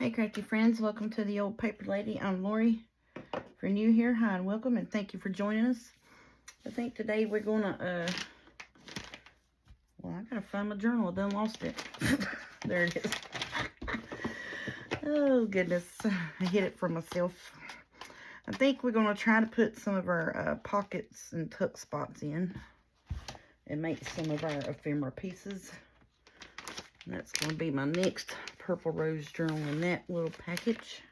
Hey crafty friends, welcome to the Old Paper Lady. I'm Lori. If you're new here, hi and welcome, and thank you for joining us. I think today we're gonna well, I gotta find my journal. I done lost it. There it is. Oh goodness, I hid it from myself. I think we're gonna try to put some of our pockets and tuck spots in and make some of our ephemera pieces. And that's gonna be my next Purple Rose journal in that little package.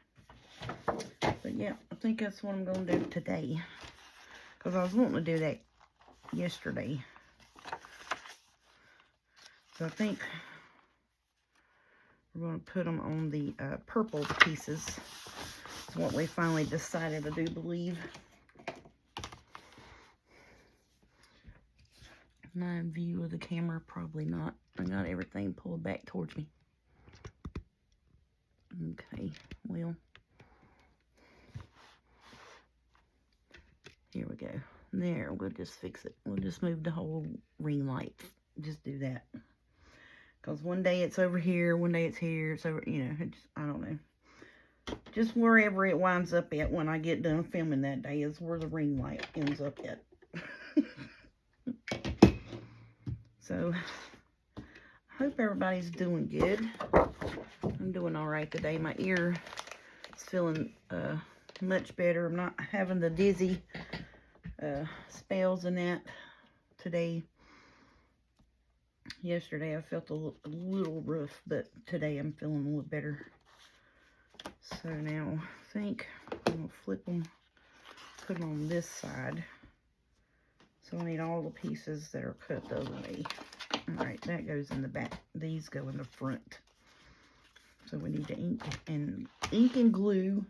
But yeah, I think that's what I'm going to do today. Because I was wanting to do that yesterday. So I think we're going to put them on the purple pieces. That's what we finally decided, I do believe. My view of the camera, probably not. I got everything pulled back towards me. Okay, well. Here we go. There, we'll just fix it. We'll just move the whole ring light. Just do that. Because one day it's over here, one day it's here. It's over, you know, I don't know. Just wherever it winds up at when I get done filming that day is where the ring light ends up at. So, I hope everybody's doing good. I'm doing all right today. My ear is feeling much better. I'm not having the dizzy spells and that today. Yesterday I felt a little rough, but today I'm feeling a little better. So now I think I'm going to flip them, put them on this side. So I need all the pieces that are cut the other way. Alright, that goes in the back. These go in the front. So we need the ink and glue.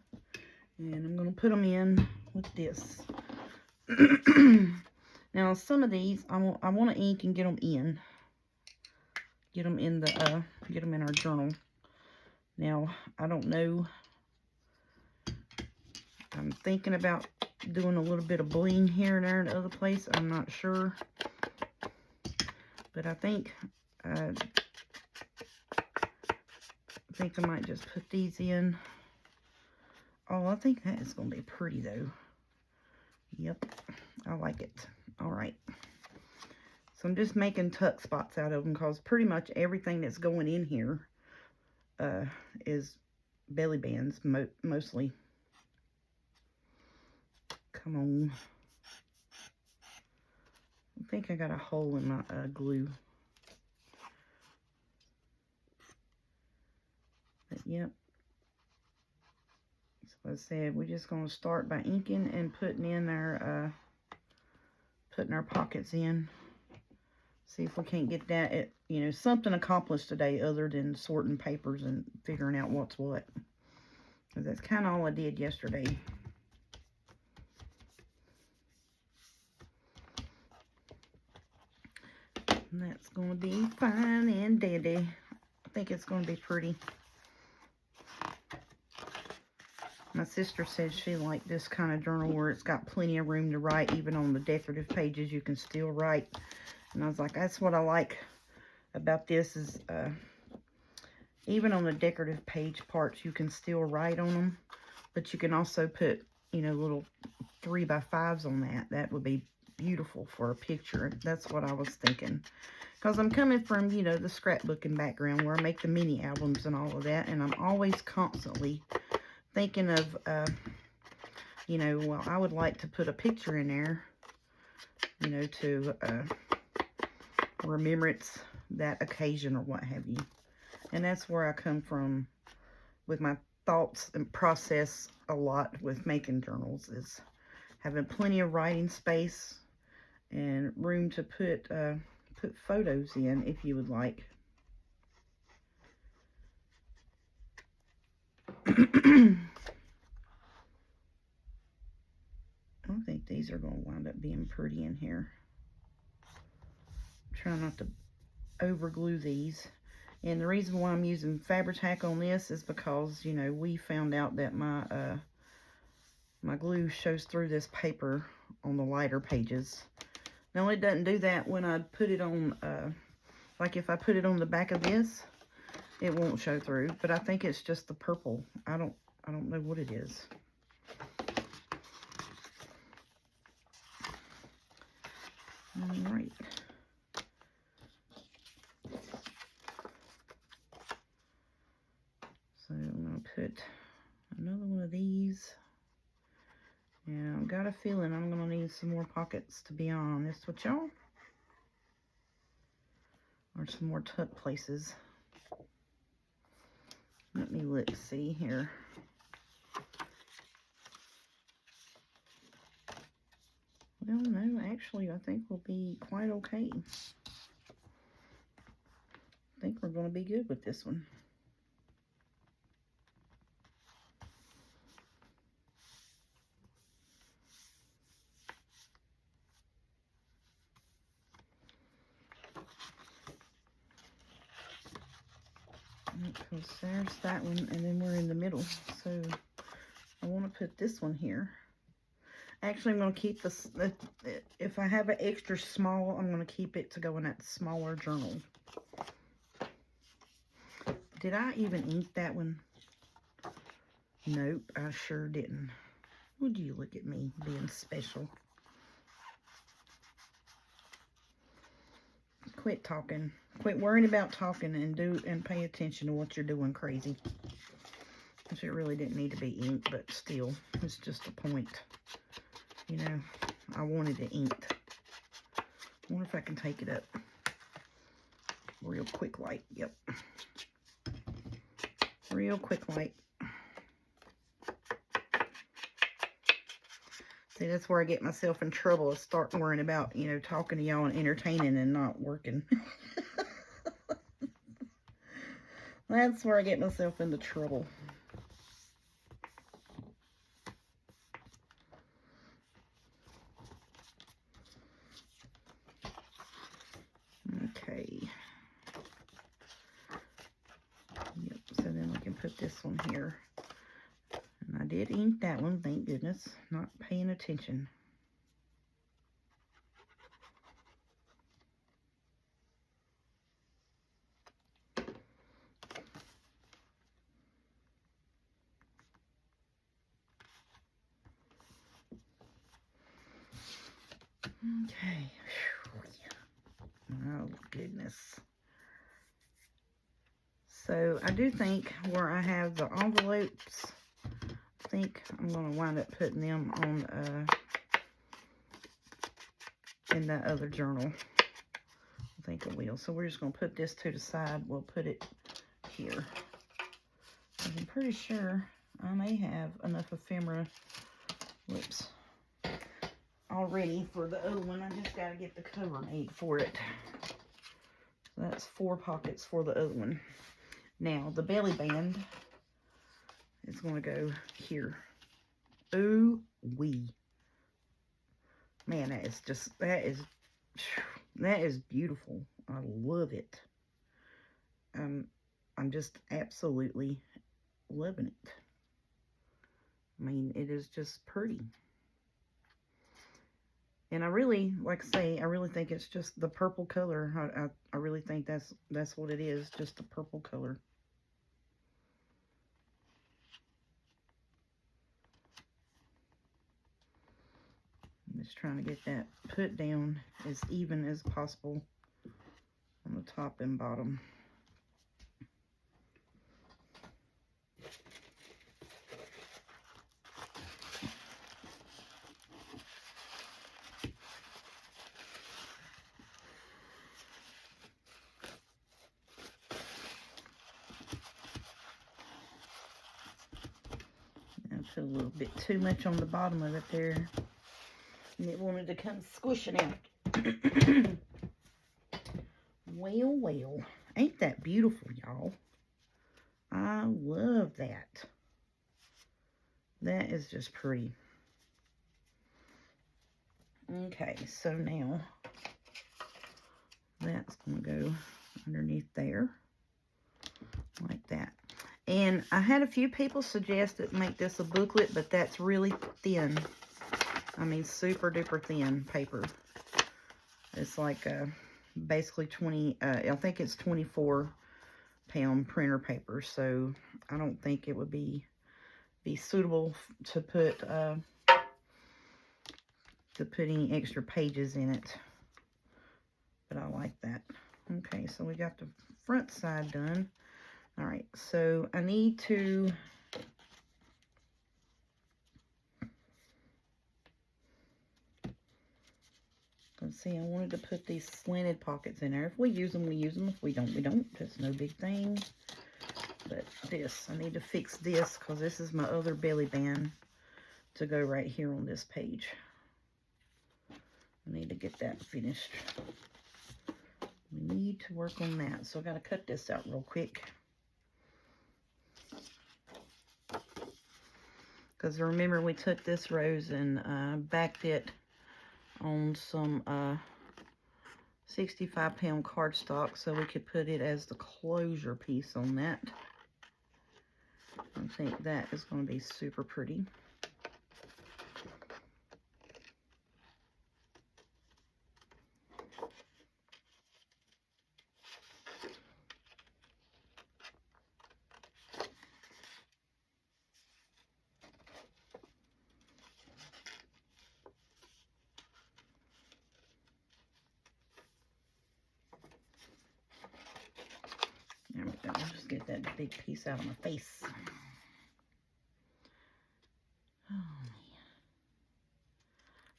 And I'm going to put them in with this. Now some of these I want to ink and get them in. Get them in the get them in our journal. Now I don't know. I'm thinking about doing a little bit of bling here and there in the other place. I'm not sure, but I think I might just put these in. Oh, I think that is going to be pretty though. Yep, I like it. All right. So I'm just making tuck spots out of them because pretty much everything that's going in here is belly bands mostly. Come on. I think I got a hole in my glue. But yep. So I said we're just going to start by inking and putting in our pockets in. See if we can't get that, you know, something accomplished today other than sorting papers and figuring out what's what. Because that's kind of all I did yesterday. And that's going to be fine and dandy. I think it's going to be pretty. My sister says she liked this kind of journal where it's got plenty of room to write. Even on the decorative pages, you can still write. And I was like, that's what I like about this is even on the decorative page parts, you can still write on them. But you can also put, you know, little 3x5s on that. That would be beautiful for a picture. That's what I was thinking. Because I'm coming from, you know, the scrapbooking background where I make the mini albums and all of that. And I'm always constantly thinking of, you know, well, I would like to put a picture in there, you know, to remembrance that occasion or what have you. And that's where I come from with my thoughts and process a lot with making journals, is having plenty of writing space and room to put photos in if you would like. I think these are going to wind up being pretty in here. Try not to over glue these. And the reason why I'm using Fabri-Tac on this is because, you know, we found out that my my glue shows through this paper on the lighter pages. Now, it doesn't do that when I put it on, like if I put it on the back of this, it won't show through, but I think it's just the purple. I don't know what it is. All right. So I'm going to put another one of these. And I've got a feeling I'm going to need some more pockets, to be honest with y'all. Or some more tuck places. Let me look, see here. Well, no, actually, I think we'll be quite okay. I think we're going to be good with this one. Because there's that one, and then we're in the middle. So I want to put this one here. Actually, I'm going to keep this. If I have an extra small, I'm going to keep it to go in that smaller journal. Did I even ink that one? Nope, I sure didn't. Would you look at me being special? Quit talking. Quit worrying about talking and pay attention to what you're doing crazy. Which it really didn't need to be inked, but still, it's just a point. You know, I wanted it inked. I wonder if I can take it up real quick like. Yep. Real quick like. See, that's where I get myself in trouble, is start worrying about, you know, talking to y'all and entertaining and not working. That's where I get myself into trouble. Okay. Yep, so then we can put this one here. And I did ink that one, thank goodness. Not paying attention. Okay. Oh, goodness. So, I do think where I have the envelopes, I think I'm going to wind up putting them on, in that other journal. I think I will. So, we're just going to put this to the side. We'll put it here. I'm pretty sure I may have enough ephemera, whoops, already for the other one. I just got to get the cover made for it. So that's 4 pockets for the other one. Now, the belly band is going to go here. Ooh wee. Man, that is beautiful. I love it. I'm just absolutely loving it. I mean, it is just pretty. And I really, like I say, I really think it's just the purple color. I really think that's what it is, just the purple color. I'm just trying to get that put down as even as possible on the top and bottom. A little bit too much on the bottom of it there, and it wanted to come squishing out. Well, ain't that beautiful, y'all? I love that. That is just pretty. Okay, so now that's gonna go underneath there like that. And I had a few people suggest that make this a booklet, but that's really thin. I mean, super duper thin paper. It's like basically 20, I think it's 24 pound printer paper, so I don't think it would be suitable to put any extra pages in it. But I like that. Okay, so we got the front side done. All right, so I need to let's see, I wanted to put these slanted pockets in there. If we use them, we use them. If we don't, we don't. That's no big thing. But this, I need to fix this because this is my other belly band to go right here on this page. I need to get that finished. We need to work on that. So I got to cut this out real quick. Because remember, we took this rose and backed it on some 65-pound cardstock so we could put it as the closure piece on that. I think that is going to be super pretty. There we go. Just get that big piece out of my face. Oh, man.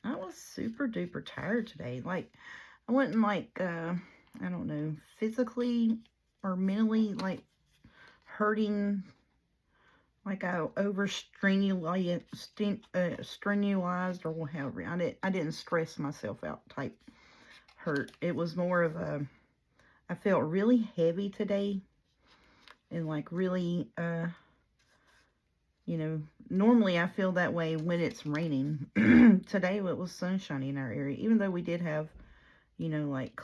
I was super duper tired today. Like, I wasn't like, I don't know, physically or mentally, like, hurting. Like I strenualized or however. I didn't stress myself out type hurt. It was more of a, I felt really heavy today. And like really, you know, normally I feel that way when it's raining. Today it was sunshiny in our area. Even though we did have, you know, like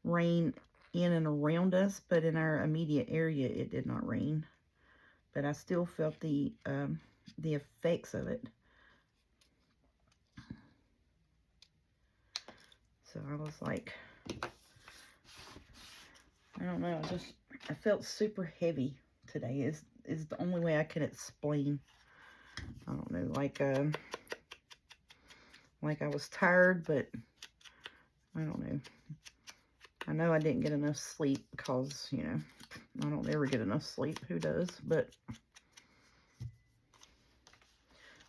rain in and around us. But in our immediate area it did not rain. But I still felt the effects of it. So I was like, I don't know, I felt super heavy today is the only way I can explain. I don't know, like I was tired, but I don't know. I know I didn't get enough sleep because, you know, I don't ever get enough sleep. Who does? But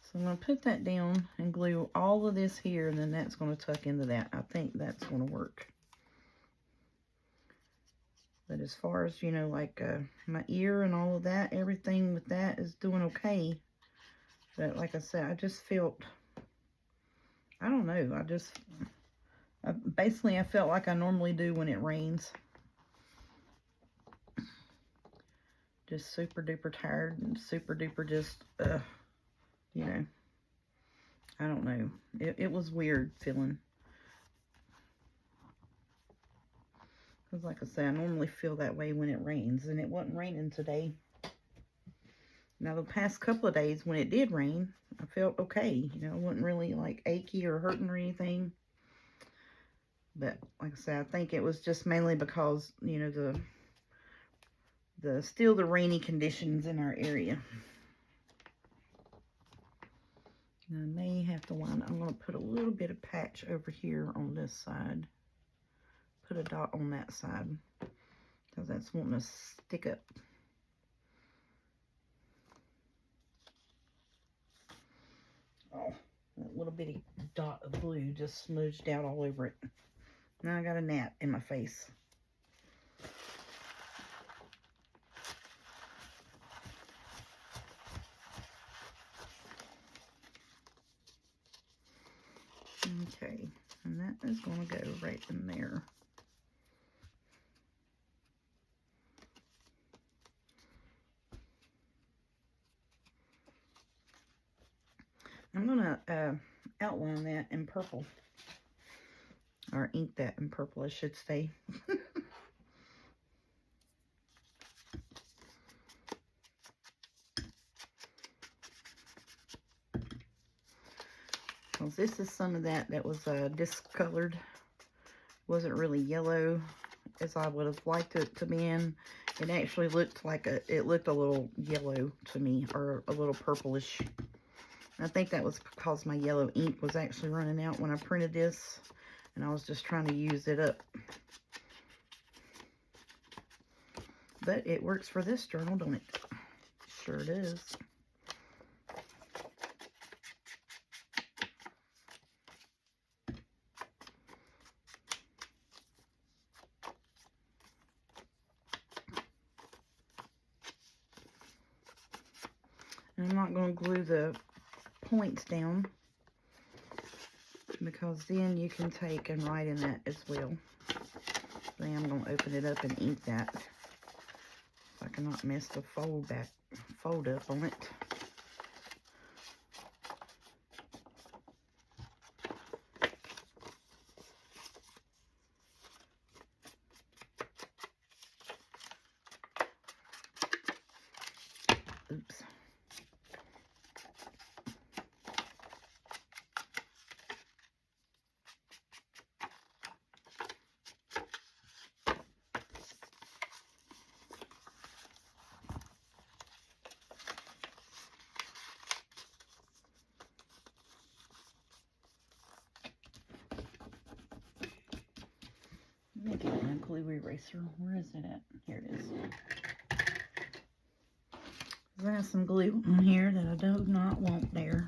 so I'm going to put that down and glue all of this here, and then that's going to tuck into that. I think that's going to work. But as far as, you know, like my ear and all of that, everything with that is doing okay. But like I said, I just felt, I don't know, basically I felt like I normally do when it rains. Just super duper tired and super duper just, you know, I don't know. It was weird feeling. Because like I said, I normally feel that way when it rains. And it wasn't raining today. Now the past couple of days when it did rain, I felt okay. You know, it wasn't really like achy or hurting or anything. But like I said, I think it was just mainly because, you know, still the rainy conditions in our area. I may have to wind, I'm going to put a little bit of patch over here on this side. Put a dot on that side because that's wanting to stick up. Oh, that little bitty dot of blue just smudged out all over it. Now I got a gnat in my face. Okay, and that is going to go right in there. I'm going to outline that in purple. Or ink that in purple, I should say. Because this is some of that was discolored. Wasn't really yellow. as I would have liked it to be in. It actually looked like it looked a little yellow to me, or a little purplish. I think that was because my yellow ink was actually running out when I printed this, and I was just trying to use it up. But it works for this journal, don't it? Sure does. And I'm not going to glue the points down, because then you can take and write in that as well. Then I'm going to open it up and ink that. So I cannot mess the fold up on it. Oops. Let me get my glue eraser. Where is it at? Here it is. I have some glue on here that I do not want there.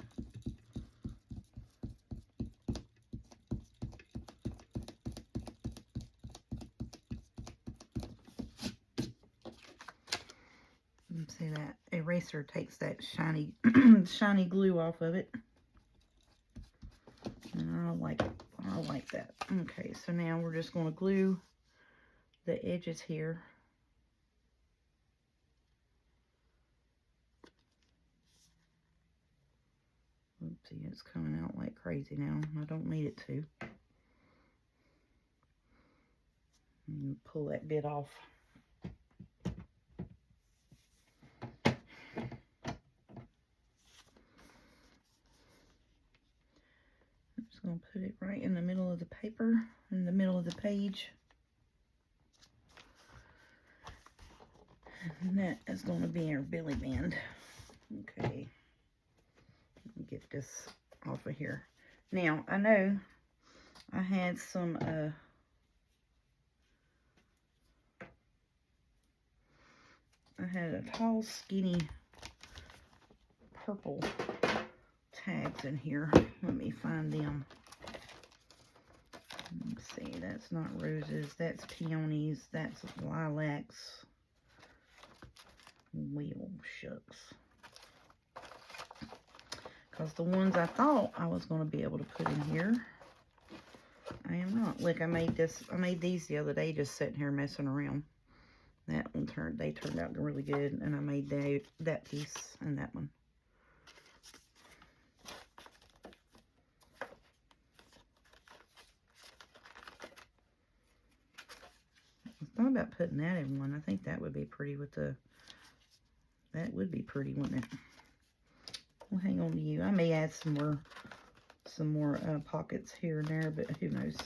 See, that eraser takes that shiny shiny glue off of it. And I like it. I like that. Okay, so now we're just going to glue the edges here. Oopsie, it's coming out like crazy now. I don't need it to. Pull that bit off. I'm just going to put it right in the middle of the paper, in the middle of the page. And that is going to be our belly band. Okay. Let me get this off of here. Now, I know I had some I had a tall, skinny purple tags in here. Let me find them. Let's see, that's not roses, that's peonies, that's lilacs. Wheel shucks. Because the ones I thought I was going to be able to put in here, I am not. Look, I made these the other day just sitting here messing around. That one they turned out really good, and I made that piece and that one. I thought about putting that in one. I think that would be pretty with the, that would be pretty, wouldn't it? Well, hang on to you. I may add some more pockets here and there, but who knows?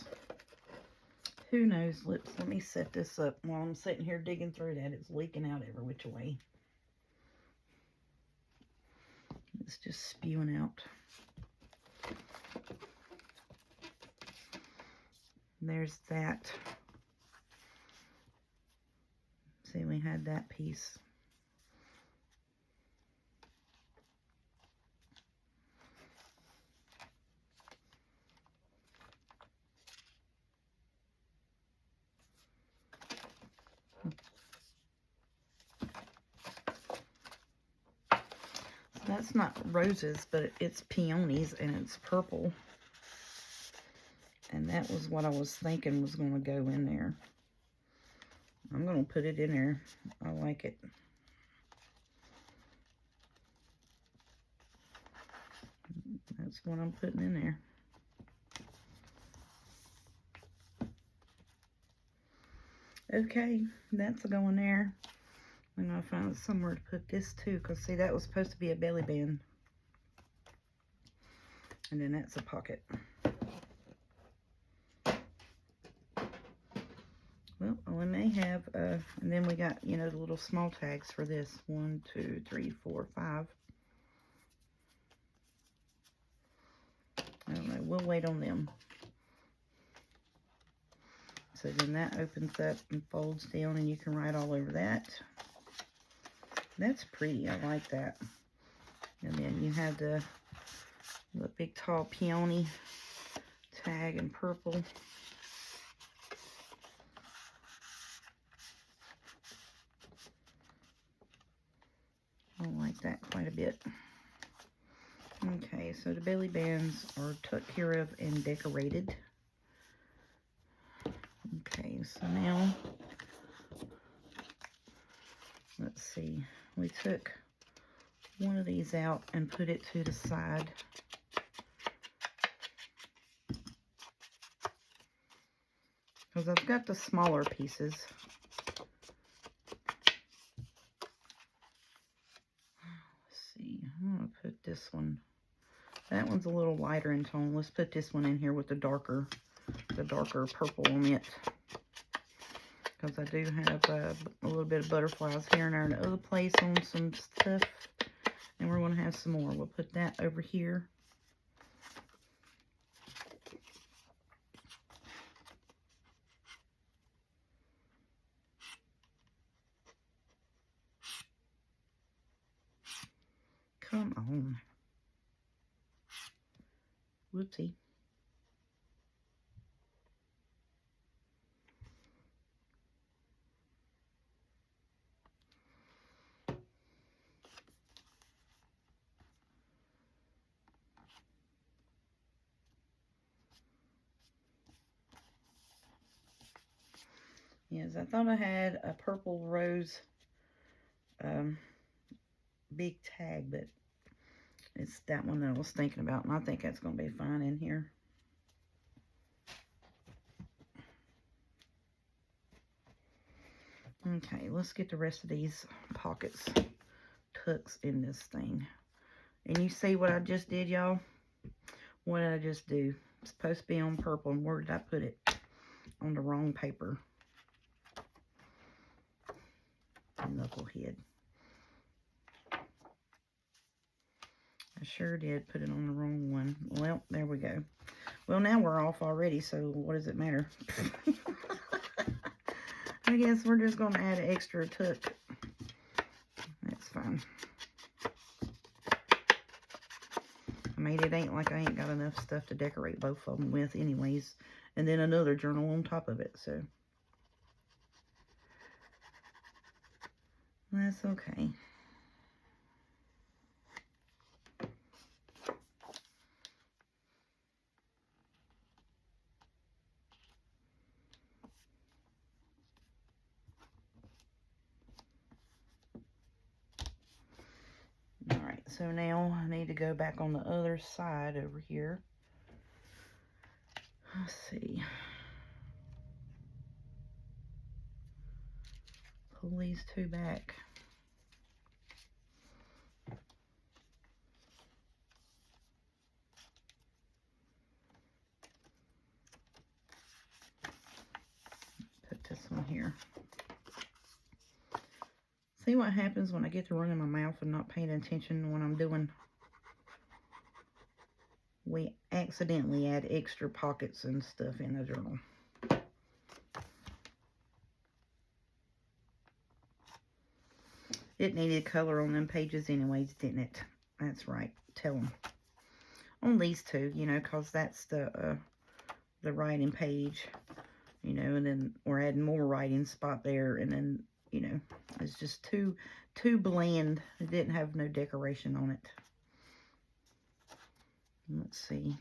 Who knows? Let me set this up while I'm sitting here digging through that. It's leaking out every which way. It's just spewing out. There's that. See, we had that piece. That's not roses, but it's peonies, and it's purple. And that was what I was thinking was going to go in there. I'm going to put it in there. I like it. That's what I'm putting in there. Okay, that's going there. I'm going to find somewhere to put this too, because see, that was supposed to be a belly band. And then that's a pocket. Well, we may have, and then we got, you know, the little small tags for this. 1, 2, 3, 4, 5. I don't know. We'll wait on them. So then that opens up and folds down, and you can write all over that. That's pretty. I like that. And then you have the big tall peony tag in purple. I like that quite a bit. Okay, so the belly bands are tucked care of and decorated. Okay, so now, let's see. We took one of these out and put it to the side. Because I've got the smaller pieces. I'm going to put this one, that one's a little lighter in tone. Let's put this one in here with the darker purple on it. Because I do have a little bit of butterflies here and there in the other place on some stuff. And we're going to have some more. We'll put that over here. Come on. Whoopsie. Yes, I thought I had a purple rose big tag, but it's that one that I was thinking about, and I think that's going to be fine in here. Okay, let's get the rest of these pockets tucks in this thing. And you see what I just did, y'all? What did I just do? It's supposed to be on purple, and where did I put it? On the wrong paper. Knucklehead. I sure did put it on the wrong one. Well, there we go. Well, now we're off already, so what does it matter? I guess we're just going to add an extra tuck. That's fine. I mean, it ain't like I ain't got enough stuff to decorate both of them with anyways. And then another journal on top of it, so. That's okay. Alright, so now I need to go back on the other side over here. Let's see. Pull these two back. Put this one here. See what happens when I get to running my mouth and not paying attention when I'm doing. We accidentally add extra pockets and stuff in the journal. It needed color on them pages anyways, didn't it? That's right. Tell them. On these two, you know, because that's the writing page, you know, and then we're adding more writing spot there, and then, you know, it's just too bland. It didn't have no decoration on it. Let's see.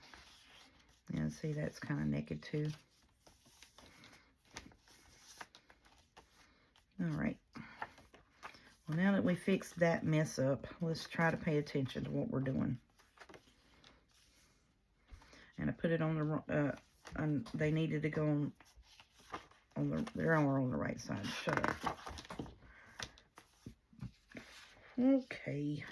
Yeah, see, that's kind of naked too. All right. Well, now that we fixed that mess up, let's try to pay attention to what we're doing. And I put it on the, they needed to go on the, they're all on the right side. Shut up. Okay.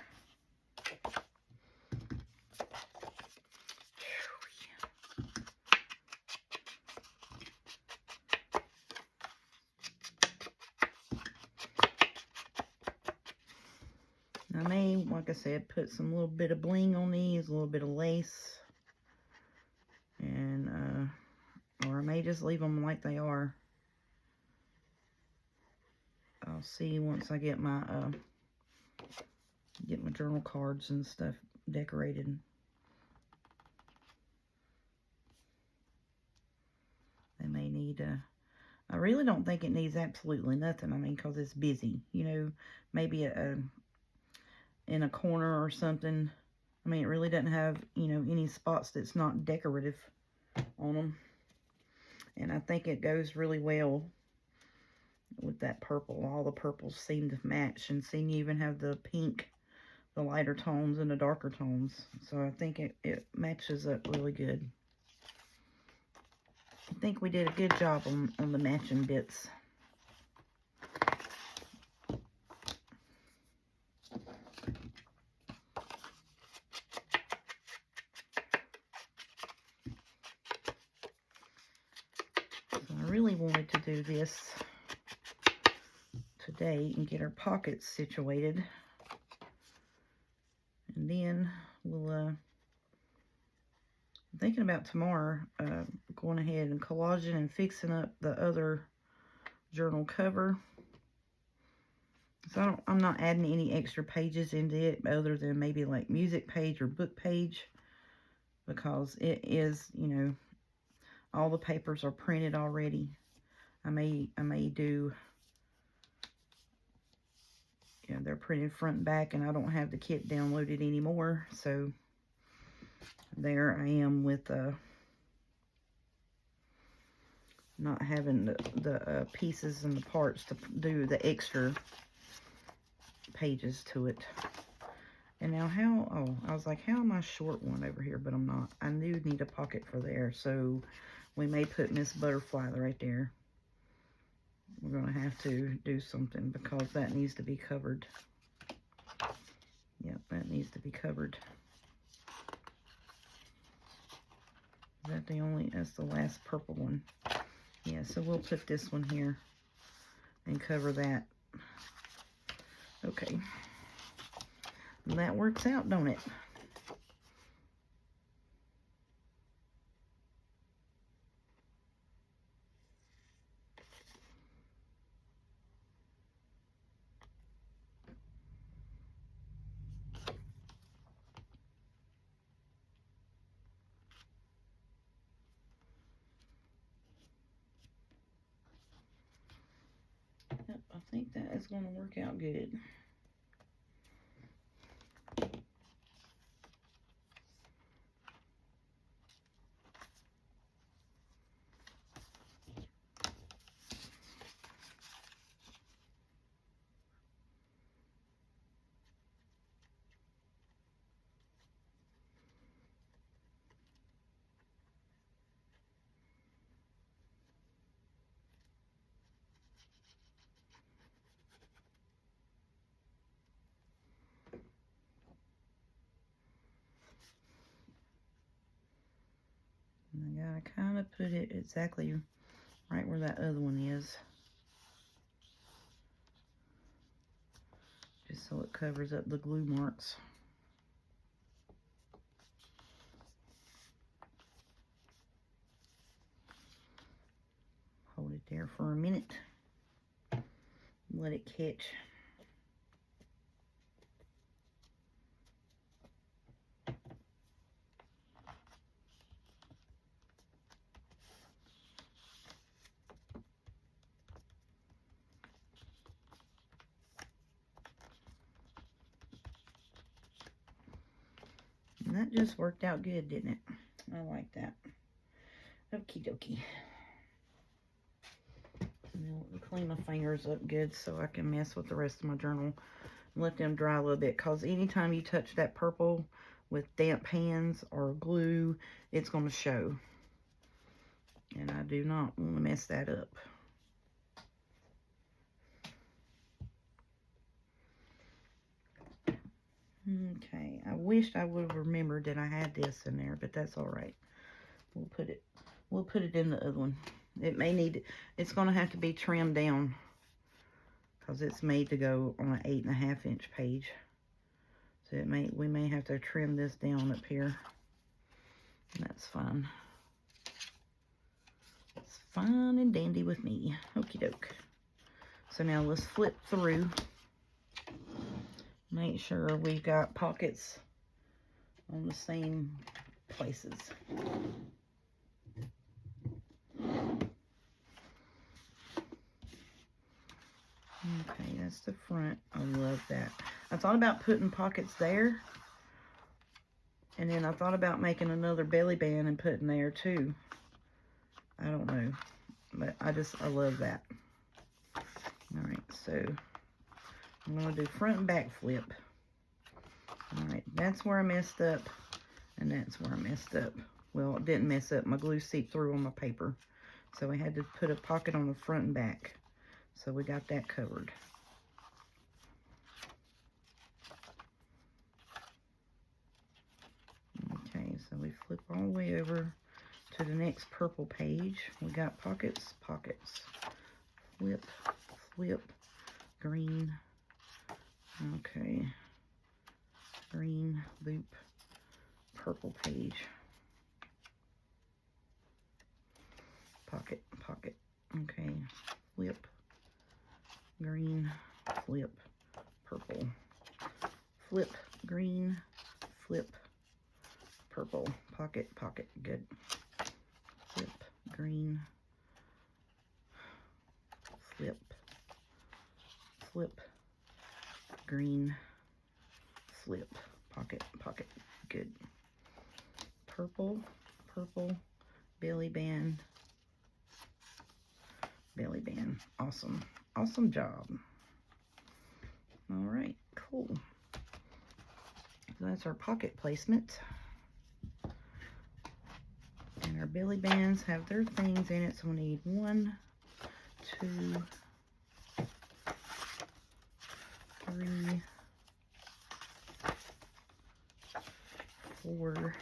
I may, like I said, put some little bit of bling on these, a little bit of lace. And, or I may just leave them like they are. I'll see once I get my journal cards and stuff decorated. They may need, I really don't think it needs absolutely nothing. I mean, because it's busy, you know, maybe in a corner or something. I mean, it really doesn't have, you know, any spots that's not decorative on them. And I think it goes really well with that purple. All the purples seem to match, and seem to even have the pink, the lighter tones and the darker tones. So I think it matches up really good. I think we did a good job on the matching bits. So I really wanted to do this today and get our pockets situated. And then we'll, I'm thinking about tomorrow, going ahead and collaging and fixing up the other journal cover. So I'm not adding any extra pages into it other than maybe like music page or book page, because it is, you know, all the papers are printed already. I may do, you know, they're printed front and back, and I don't have the kit downloaded anymore. So there I am with not having the pieces and the parts to do the extra pages to it. And now I was like, how am I short one over here? But I'm not. I do need a pocket for there, so we may put Miss Butterfly right there. We're going to have to do something because that needs to be covered. Yep, that needs to be covered. Is that the only, that's the last purple one. Yeah, so we'll put this one here and cover that. Okay. And that works out, don't it? Yep, I think that is going to work out good. And I gotta kind of put it exactly right where that other one is, just so it covers up the glue marks. Hold it there for a minute. Let it catch. And that just worked out good, didn't it? I like that. Okie dokie. Now let me clean my fingers up good so I can mess with the rest of my journal. Let them dry a little bit, because anytime you touch that purple with damp hands or glue, it's going to show. And I do not want to mess that up. Okay, I wished I would have remembered that I had this in there, but that's all right. We'll put it in the other one. It may need, it's going to have to be trimmed down because it's made to go on an 8.5 inch page. So we may have to trim this down up here. And that's fine. It's fine and dandy with me. Okie doke. So now let's flip through. Make sure we've got pockets on the same places. Okay, that's the front. I love that. I thought about putting pockets there. And then I thought about making another belly band and putting there too. I don't know. But I love that. Alright, so I'm going to do front and back flip. Alright, that's where I messed up. And that's where I messed up. Well, it didn't mess up. My glue seeped through on my paper. So I had to put a pocket on the front and back. So we got that covered. Okay, so we flip all the way over to the next purple page. We got pockets, pockets. Flip, flip, green. Okay. Green, loop, purple page. Pocket, pocket. Okay. Flip, green, flip, purple. Flip, green, flip, purple. Pocket, pocket. Good. Flip, green, flip, flip, green, flip, pocket, pocket. Good. Purple, purple, belly band, belly band. Awesome. Awesome job. All right, cool. So that's our pocket placement. And our belly bands have their things in it, so we need 1, 2, 3, 4,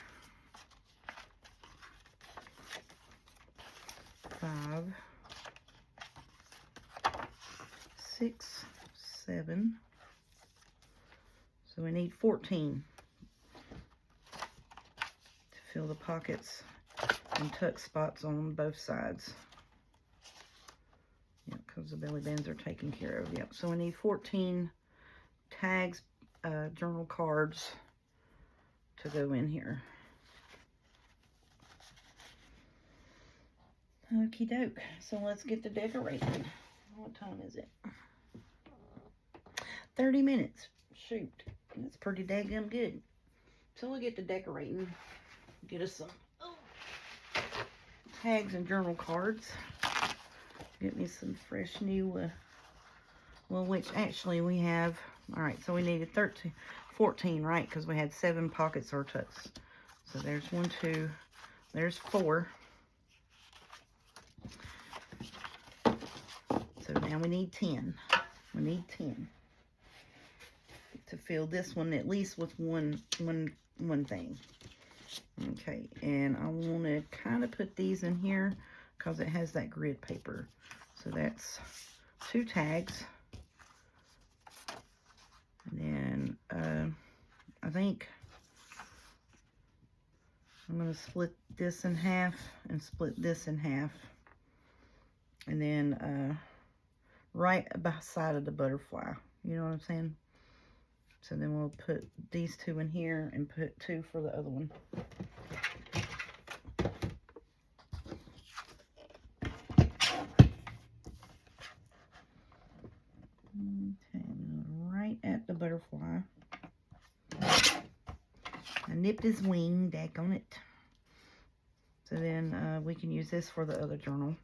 5, 6, 7. So we need 14 to fill the pockets and tuck spots on both sides. Yep, because the belly bands are taken care of. Yep, so we need 14 tags, journal cards to go in here. Okie doke. So let's get to decorating. What time is it? 30 minutes. Shoot. That's pretty daggum good. So we'll get to decorating. Get us some tags and journal cards. Get me some fresh new, well, which actually we have, all right, so we needed 14, right? Because we had 7 pockets or tucks. So there's 1, 2, there's 4. So now we need 10. We need 10 to fill this one at least with one thing. Okay, and I want to kind of put these in here because it has that grid paper. So that's 2 tags. And then I think I'm going to split this in half and split this in half. And then right beside of the butterfly. You know what I'm saying? So then we'll put these 2 in here and put 2 for the other one. Okay, right at the butterfly. I nipped his wing, daggone it. So then we can use this for the other journal.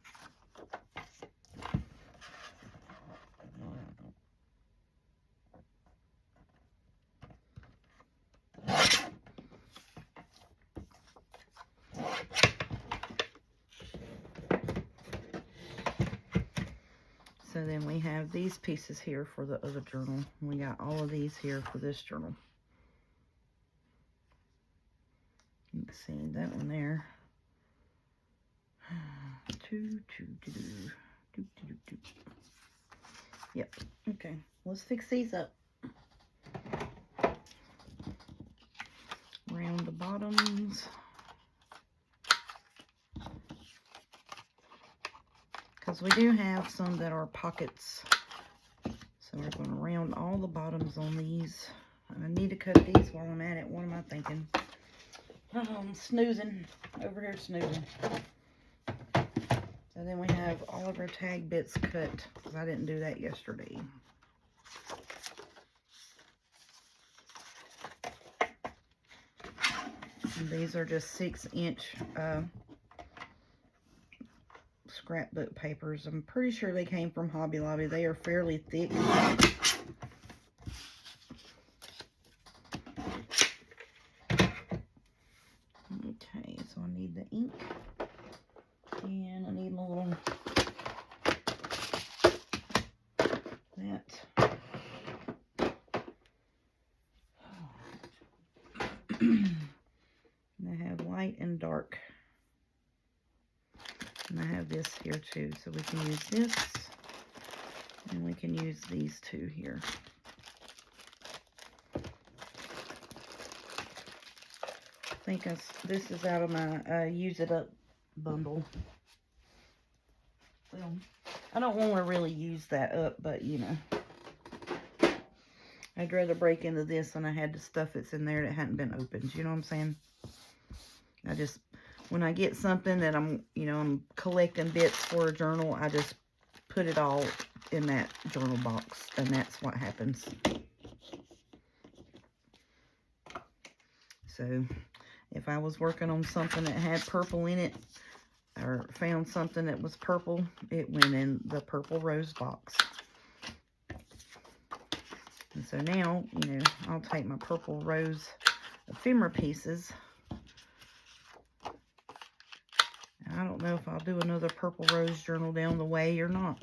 So then we have these pieces here for the other journal. We got all of these here for this journal. You can see that one there. Yep. Okay. Let's fix these up. bottoms. Because we do have some that are pockets. So we're going to round all the bottoms on these. I need to cut these while I'm at it. What am I thinking? I'm snoozing. Over here snoozing. So then we have all of our tag bits cut. Because I didn't do that yesterday. And these are just 6-inch scrapbook papers. I'm pretty sure they came from Hobby Lobby. They are fairly thick. Okay, so I need the ink. And I need a little that. And I have light and dark. And I have this here too, so we can use this, and we can use these two here. I think this is out of my Use It Up bundle. Well, I don't want to really use that up, but you know. I'd rather break into this than I had the stuff that's in there that hadn't been opened. You know what I'm saying? I just, when I get something that I'm collecting bits for a journal, I just put it all in that journal box, and that's what happens. So, if I was working on something that had purple in it, or found something that was purple, it went in the purple rose box. And so now, I'll take my purple rose ephemera pieces. I don't know if I'll do another purple rose journal down the way or not.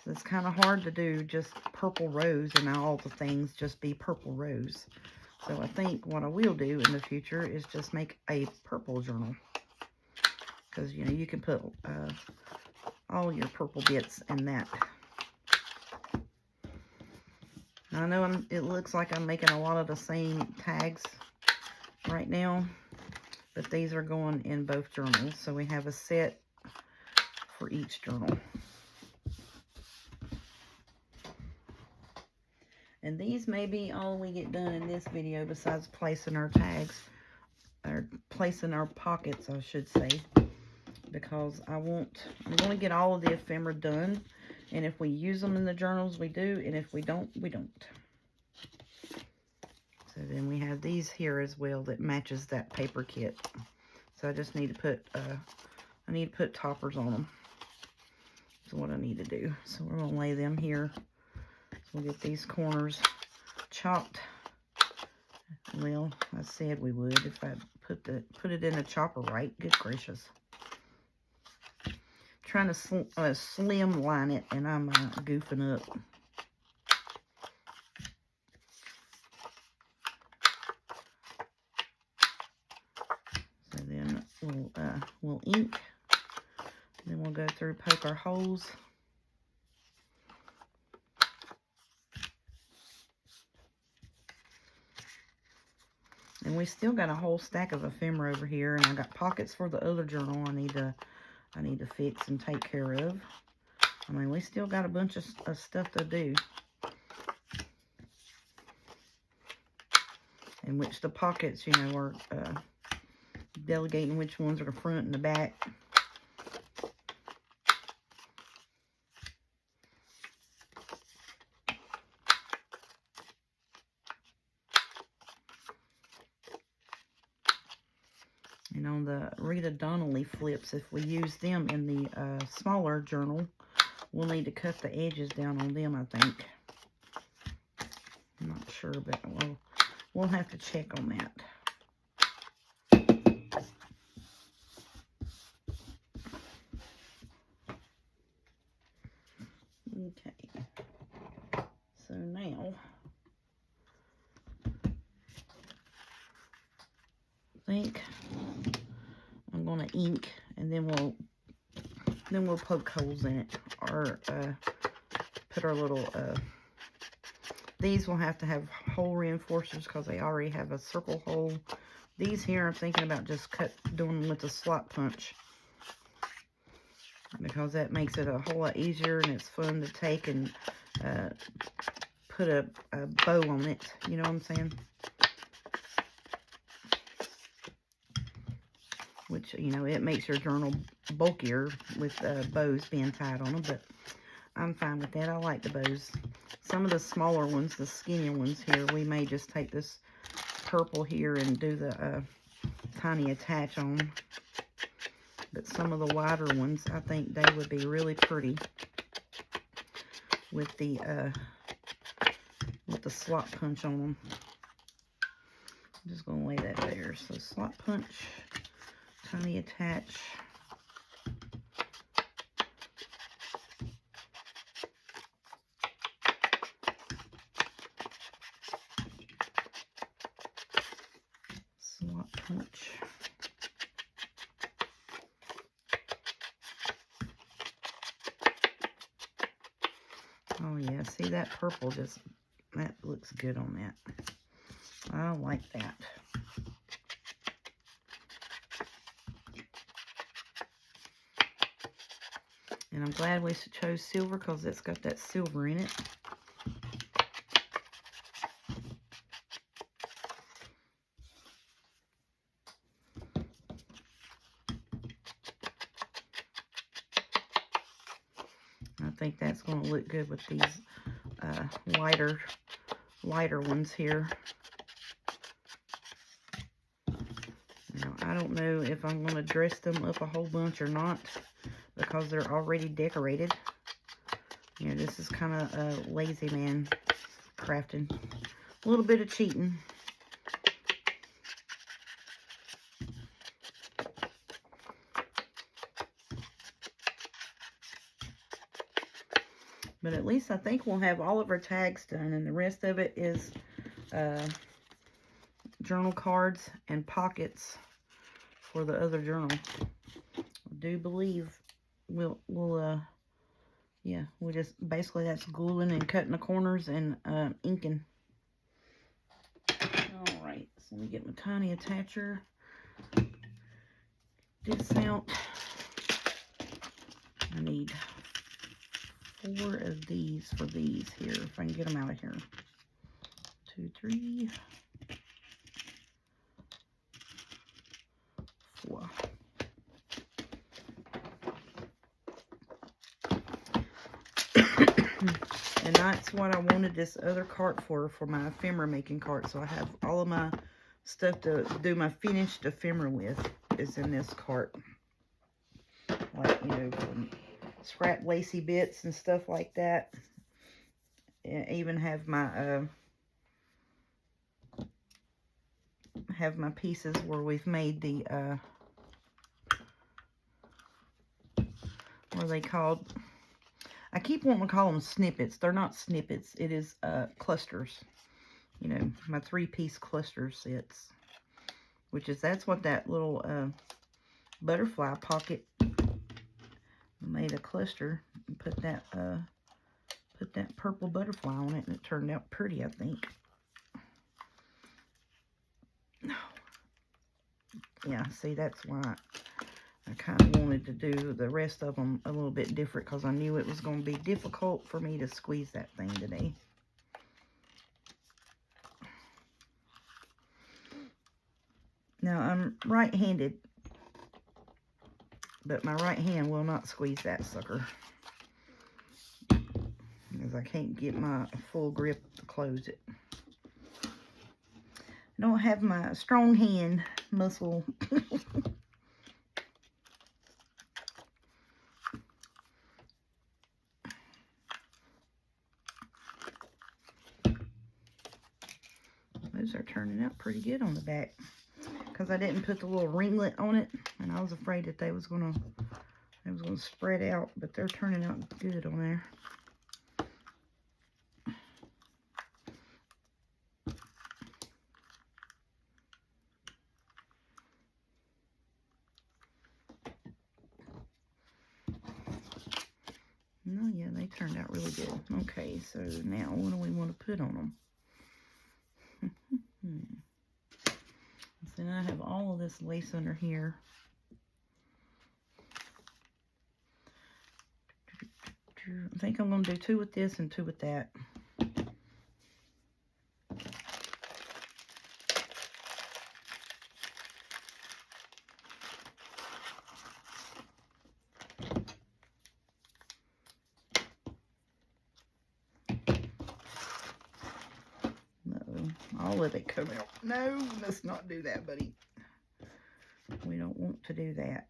So it's kind of hard to do just purple rose and all the things just be purple rose. So I think what I will do in the future is just make a purple journal. Because, you can put all your purple bits in that. I know it looks like I'm making a lot of the same tags right now, but these are going in both journals. So we have a set for each journal. And these may be all we get done in this video besides placing our tags, or placing our pockets, I should say. Because I'm going to get all of the ephemera done. And if we use them in the journals, we do. And if we don't, we don't. So then we have these here as well that matches that paper kit. So I just need to put, toppers on them. That's what I need to do. So we're going to lay them here. So we'll get these corners chopped. Well, I said we would if I put it in a chopper right. Good gracious. Trying to slim line it, and I'm goofing up. So then we'll ink. Then we'll go through, poke our holes. And we still got a whole stack of ephemera over here, and I got pockets for the other journal I need to fix and take care of. I mean, we still got a bunch of stuff to do. In which the pockets, are delegating which ones are the front and the back. And on the Rita Donnelly flips, if we use them in the smaller journal, we'll need to cut the edges down on them, I think. I'm not sure, but we'll have to check on that. Okay. So now, I think I'm going to ink, and then we'll poke holes in it, or put our little, these will have to have hole reinforcers because they already have a circle hole. These here I'm thinking about just doing them with a slot punch, because that makes it a whole lot easier and it's fun to take and put a bow on it. You know what I'm saying? Which, you know, it makes your journal bulkier with bows being tied on them, but I'm fine with that. I like the bows. Some of the smaller ones, the skinnier ones here, we may just take this purple here and do the tiny attach on. But some of the wider ones, I think they would be really pretty with the slot punch on them. I'm just going to lay that there. So slot punch, tiny attach. Slot punch. Oh yeah, see that purple just, that looks good on that. I like that. And I'm glad we chose silver because it's got that silver in it. I think that's going to look good with these lighter ones here. Now, I don't know if I'm going to dress them up a whole bunch or not, because they're already decorated. You know, this is kind of lazy man crafting. A little bit of cheating. But at least I think we'll have all of our tags done, and the rest of it is journal cards and pockets for the other journal. I do believe we'll just basically, that's gluing and cutting the corners and inking. All right, so let me get my tiny attacher. Dismount. I need 4 of these for these here, if I can get them out of here. 2, 3, 4. And that's what I wanted this other cart for my ephemera making cart. So I have all of my stuff to do my finished ephemera with is in this cart. Like, you know, scrap lacy bits and stuff like that. I even have my pieces where we've made the what are they called? I keep wanting to call them snippets. They're not snippets. It is clusters. You know, my 3-piece cluster sets. That's what that little butterfly pocket, I made a cluster and put that purple butterfly on it, and it turned out pretty, I think. Yeah, see, that's why I kind of wanted to do the rest of them a little bit different, because I knew it was going to be difficult for me to squeeze that thing today. Now, I'm right-handed, but my right hand will not squeeze that sucker, because I can't get my full grip to close it. I don't have my strong hand muscle. Those are turning out pretty good on the back, because I didn't put the little ringlet on it, and I was afraid that they was gonna spread out, but they're turning out good on there. No, yeah, they turned out really good. Okay, so now what do we want to put on them? And I have all of this lace under here. I think I'm going to do 2 with this and 2 with that. No, all of it come out. No, let's not do that, buddy. We don't want to do that.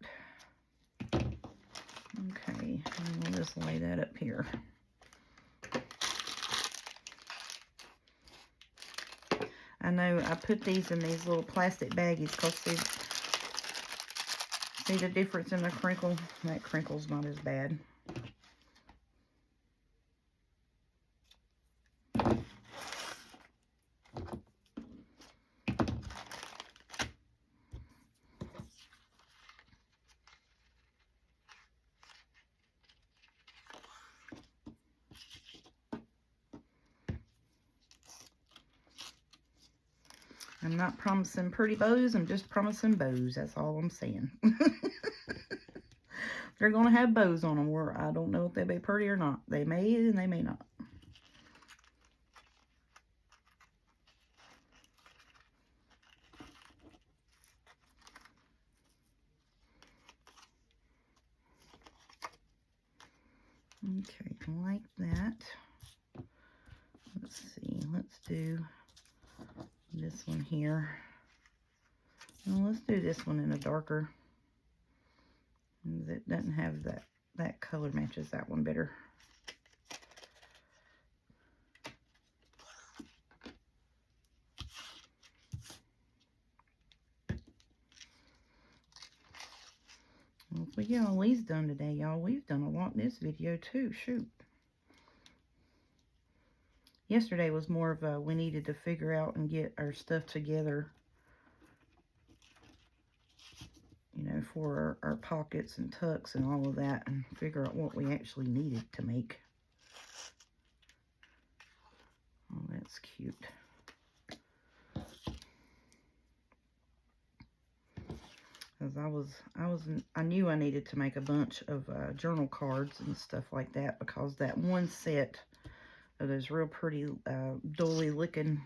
Okay, I'll just lay that up here. I know I put these in these little plastic baggies because see the difference in the crinkle? That crinkle's not as bad. I'm not promising pretty bows, I'm just promising bows. That's all I'm saying. They're going to have bows on them where I don't know if they'll be pretty or not. They may and they may not. Okay, like that. Let's see, let's do this one here. Well, let's do this one in a darker. It doesn't have that color matches that one better. Well, if we get all these done today, y'all, we've done a lot in this video too. Shoot. Yesterday was more of a we needed to figure out and get our stuff together, you know, for our pockets and tucks and all of that, and figure out what we actually needed to make. Oh, that's cute. Because I knew I needed to make a bunch of journal cards and stuff like that, because that one set of those real pretty doily looking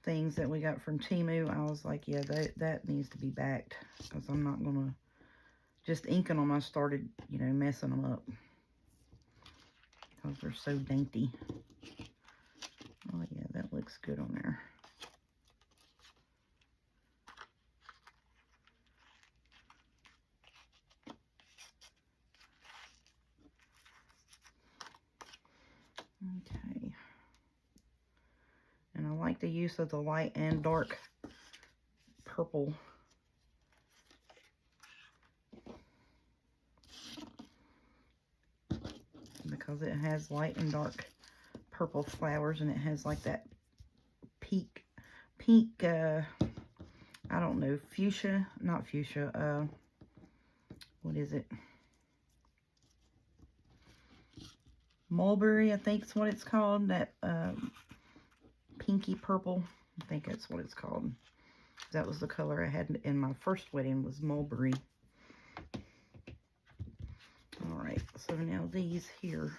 things that we got from Temu, I was like, yeah, that needs to be backed, because I'm not gonna just inking them. I started, you know, messing them up because they're so dainty. Oh yeah, that looks good on there. Okay. And I like the use of the light and dark purple. Because it has light and dark purple flowers, and it has like that pink, I don't know, fuchsia, not fuchsia, what is it? Mulberry, I think is what it's called. That pinky purple, I think that's what it's called. That was the color I had in my first wedding, was mulberry. Alright, so now these here,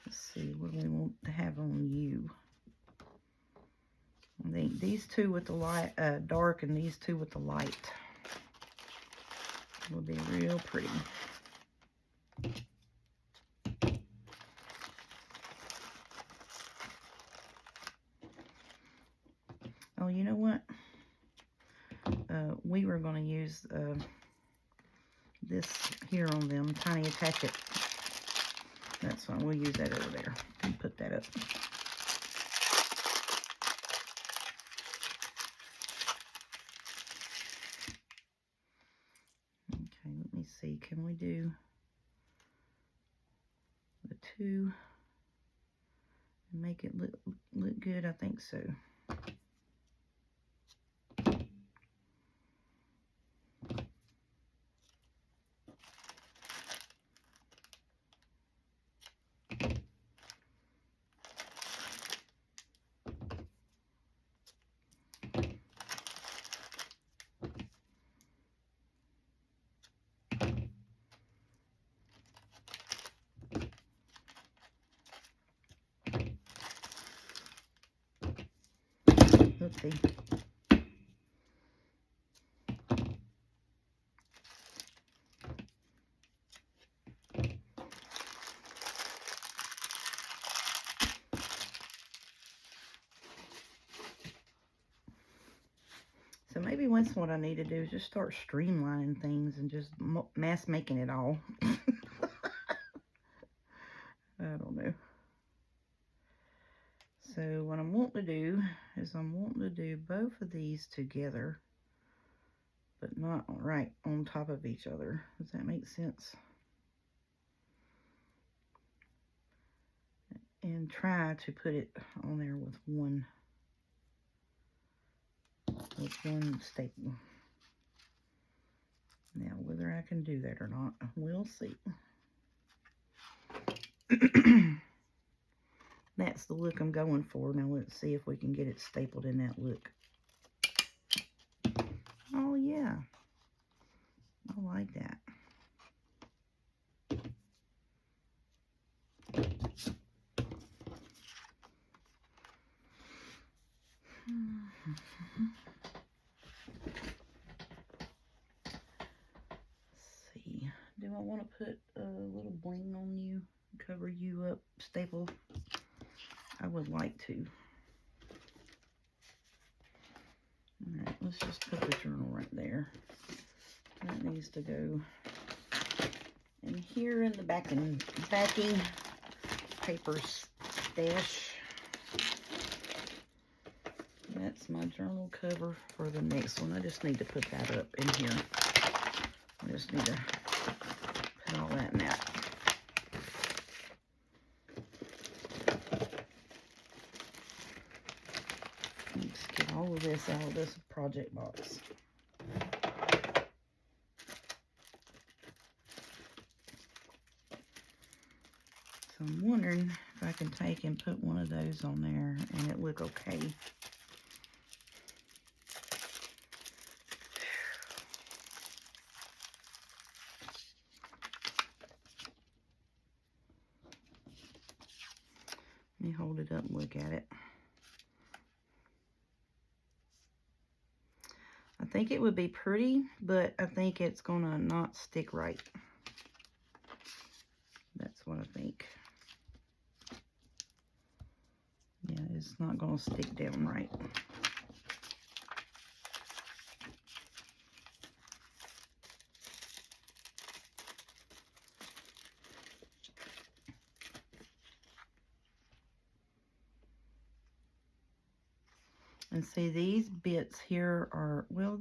let's see, what do we want to have on you? I think these two with the light, dark, and these two with the light will be real pretty. Oh, you know what? We were going to use this here on them, Tiny Attach It. That's fine. We'll use that over there and put that up. Okay, let me see. Can we do the 2 and make it look good? I think so. see. So maybe once what I need to do is just start streamlining things and just mass making it all. I don't know. So what I'm wanting to do is I'm wanting to do both of these together, but not right on top of each other. Does that make sense? And try to put it on there with one staple. Now, whether I can do that or not, we'll see. That's the look I'm going for. Now, let's see if we can get it stapled in that look. Oh, yeah. I like that. See, do I want to put a little bling on you, cover you up, staple? I would like to. Alright, let's just put the journal right there. That needs to go in here in the backing paper stash. That's my journal cover for the next one. I just need to put that up in here. I just need to put all that in that. Let's get all of this out of this project box. So I'm wondering if I can take and put one of those on there and it look okay. Let me hold it up and look at it. I think it would be pretty, but I think it's gonna not stick right. That's what I think. Yeah, it's not gonna stick down right. And see, these bits here are, well,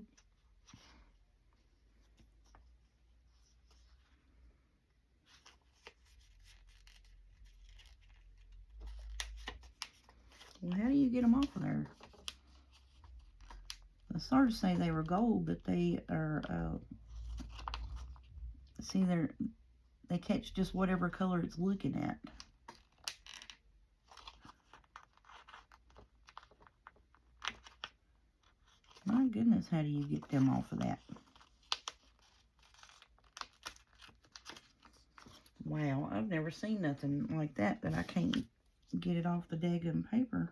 how do you get them off of there? I started to say they were gold, but they are, see, they catch just whatever color it's looking at. My goodness, how do you get them off of that? Wow, I've never seen nothing like that I can't get it off the daggum paper.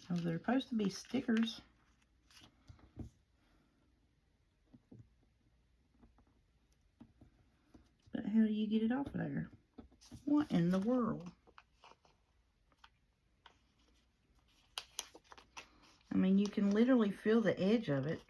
So they're supposed to be stickers. But how do you get it off of there? What in the world? I mean, you can literally feel the edge of it.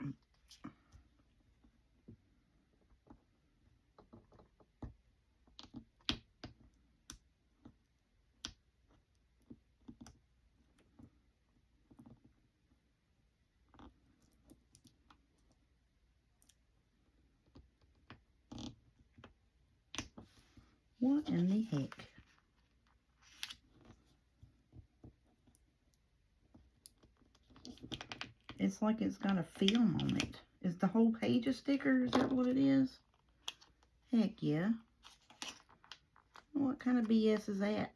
What in the heck? It's like it's got a film on it. Is the whole page a sticker? Is that what it is? Heck yeah. What kind of BS is that?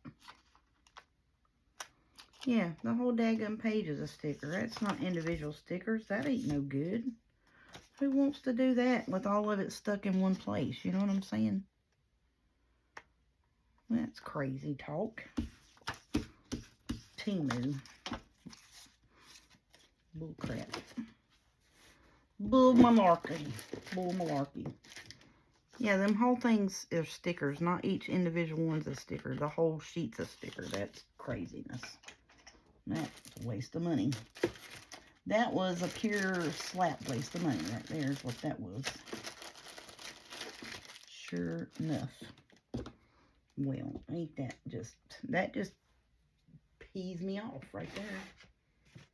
Yeah, the whole daggum page is a sticker. That's not individual stickers. That ain't no good. Who wants to do that with all of it stuck in one place? You know what I'm saying? That's crazy talk. Temu. Bull crap. Bull malarkey. Bull malarkey. Yeah, them whole things are stickers. Not each individual one's a sticker. The whole sheet's a sticker. That's craziness. That's a waste of money. That was a pure slap waste of money right there is what that was. Sure enough. Well, ain't that just pees me off right there.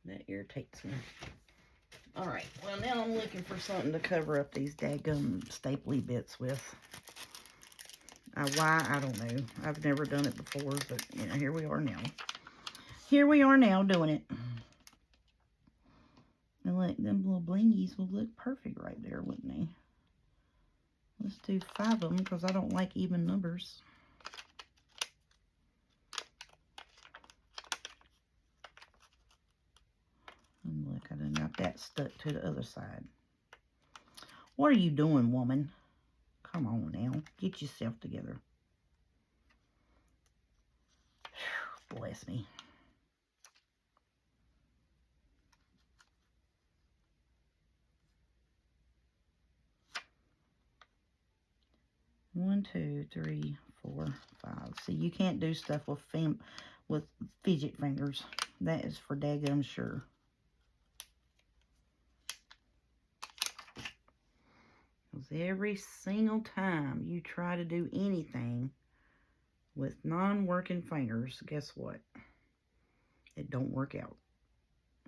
That irritates me. Alright, well now I'm looking for something to cover up these daggum staply bits with. Why, I don't know. I've never done it before, but you know, here we are now. Here we are now doing it. And look, them little blingies will look perfect right there, wouldn't they? Let's do 5 of them because I don't like even numbers. And look, I done got that stuck to the other side. What are you doing, woman? Come on now. Get yourself together. Bless me. One, two, three, 4, 5. See, you can't do stuff with fidget fingers. That is for daggum sure. Because every single time you try to do anything with non-working fingers, guess what? It don't work out.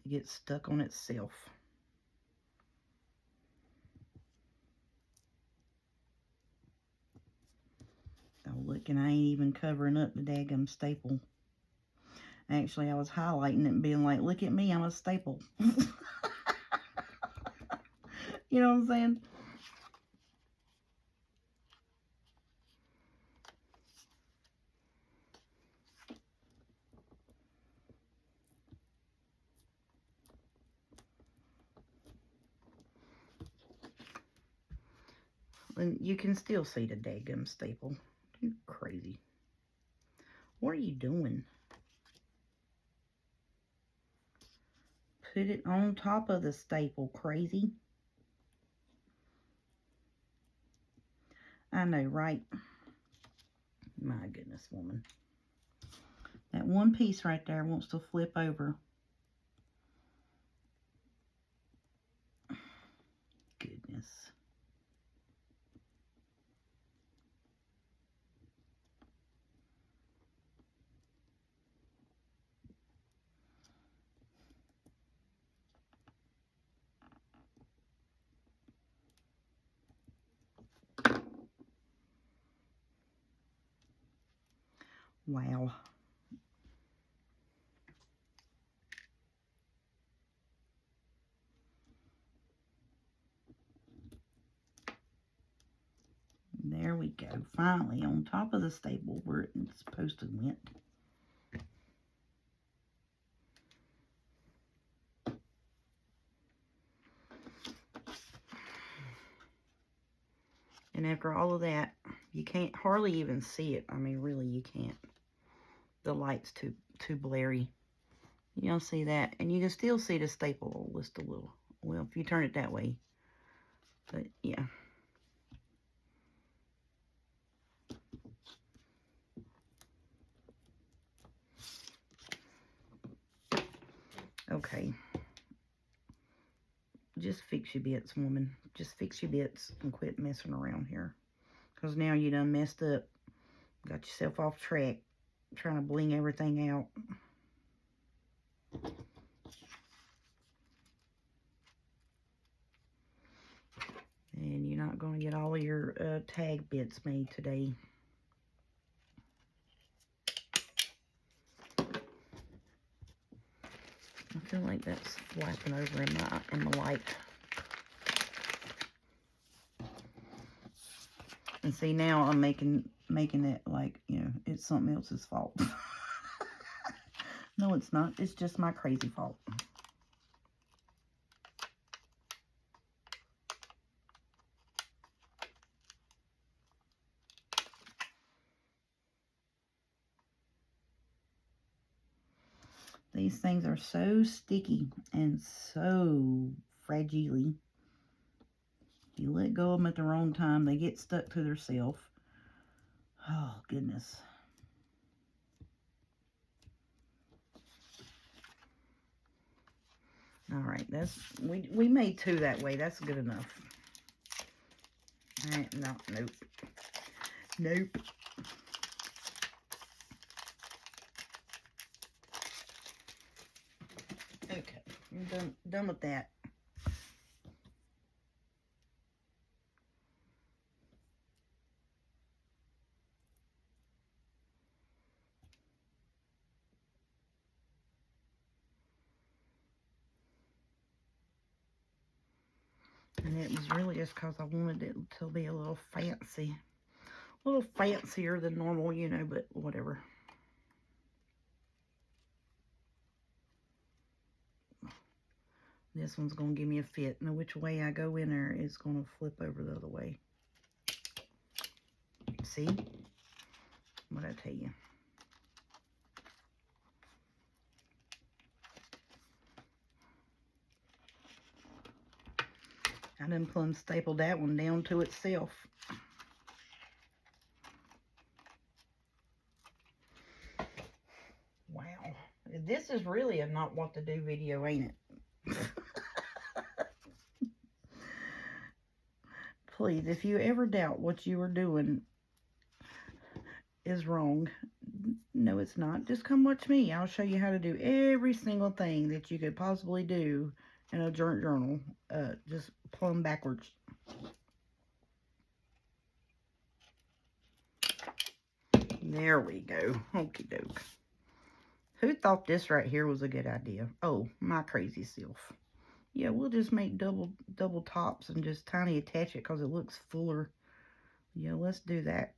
It gets stuck on itself. Oh, look, and I ain't even covering up the daggum staple. Actually, I was highlighting it and being like, look at me, I'm a staple. You know what I'm saying? And you can still see the daggum staple. You're crazy. What are you doing? Put it on top of the staple, crazy. I know, right? My goodness, woman. That one piece right there wants to flip over. Goodness. Wow. There we go. Finally, on top of the staple where it's supposed to went. And after all of that, you can't hardly even see it. I mean, really, you can't. The light's too blurry. You don't see that. And you can still see the staple just a little. Well, if you turn it that way. But, yeah. Okay. Just fix your bits, woman. Just fix your bits and quit messing around here. Because now you done messed up. Got yourself off track. Trying to bling everything out. And you're not going to get all of your tag bits made today. I feel like that's flapping over in the light. And see, now I'm making it like, you know, it's something else's fault. No, it's not. It's just my crazy fault. These things are so sticky and so fragile. You let go of them at the wrong time, they get stuck to themselves. Oh, goodness. All right, we made 2 that way. That's good enough. All right, no, nope. Nope. Okay, I'm done with that. And it was really just because I wanted it to be a little fancy. A little fancier than normal, you know, but whatever. This one's going to give me a fit. Now, which way I go in there is going to flip over the other way. See? What'd I tell you? I done plumb stapled that one down to itself. Wow. This is really a not what to do video, ain't it? Please, if you ever doubt what you are doing is wrong, no, it's not. Just come watch me. I'll show you how to do every single thing that you could possibly do in a journal. Just plumb backwards. There we go. Okie doke. Who thought this right here was a good idea? Oh, my crazy self. Yeah, we'll just make double tops and just tiny attach it because it looks fuller. Yeah, let's do that.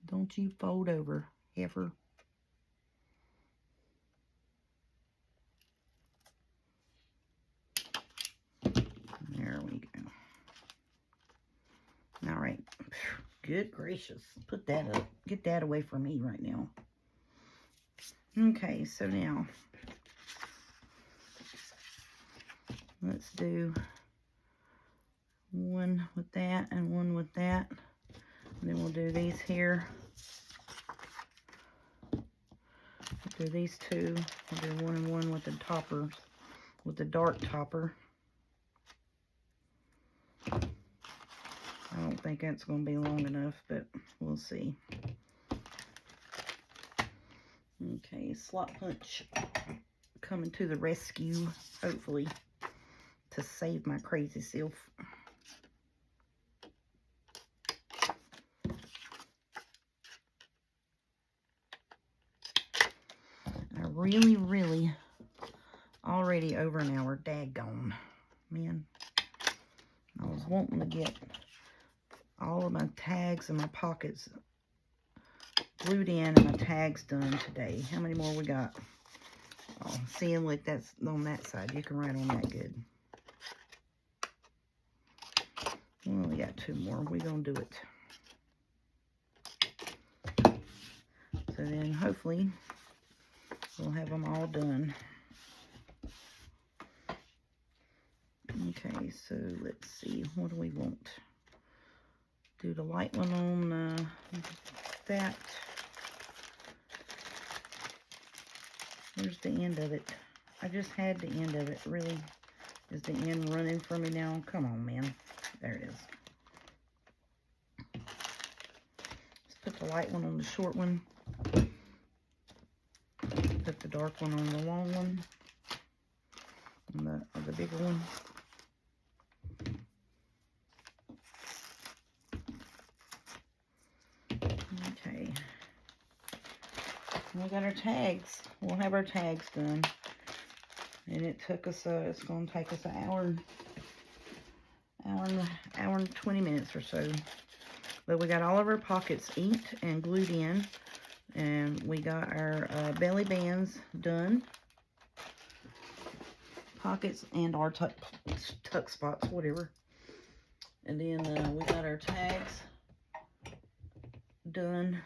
Don't you fold over, heifer. There we go. All right. Good gracious. Put that up. Get that away from me right now. Okay, so now let's do one with that and one with that. And then we'll do these here. We'll do these 2. We'll do 1 and 1 with the toppers, with the dark topper. I don't think that's going to be long enough, but we'll see. Okay, Slot Punch coming to the rescue, hopefully, to save my crazy self. I really already over an hour. Daggone, man. I was wanting to get all of my tags and my pockets glued in and my tags done today. How many more we got? Oh, seeing like that's on that side. You can write on that good. Well, we got 2 more. We're going to do it. So then hopefully we'll have them all done. Okay, so let's see. What do we want? Do the light one on that. Where's the end of it? I just had the end of it. Really? Is the end running for me now? Come on, man. There it is. Let's put the light one on the short one. Put the dark one on the long one. On the bigger one. Okay. We got our tags. We'll have our tags done. And it took us, it's going to take us an hour and 20 minutes or so. But we got all of our pockets inked and glued in. And we got our belly bands done. Pockets and our tuck spots, whatever. And then we got our tags done.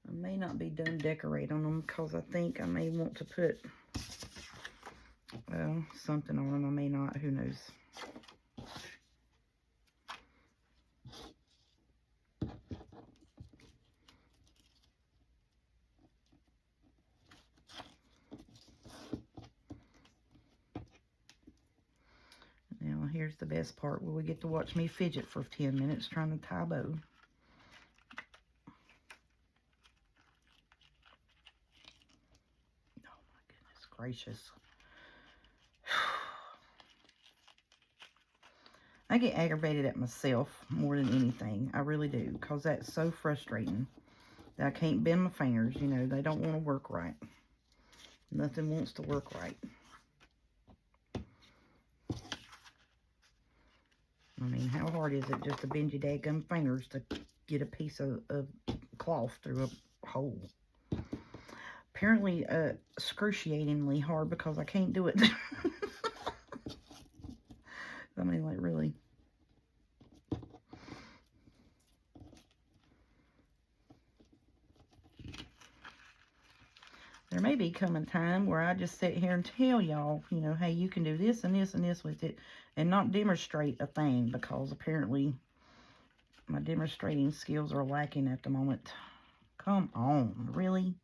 I may not be done decorating them because I think I may want to put something on them. I may not, who knows. Now here's the best part where we get to watch me fidget for 10 minutes trying to tie a bow. Oh my goodness gracious. I get aggravated at myself more than anything. I really do. Because that's so frustrating. That I can't bend my fingers. You know, they don't want to work right. Nothing wants to work right. I mean, how hard is it just to bend your daggum fingers to get a piece of cloth through a hole? Apparently, excruciatingly hard because I can't do it. I mean, like, really. There may be coming time where I just sit here and tell y'all, you know, hey, you can do this and this and this with it and not demonstrate a thing because apparently my demonstrating skills are lacking at the moment. Come on, really?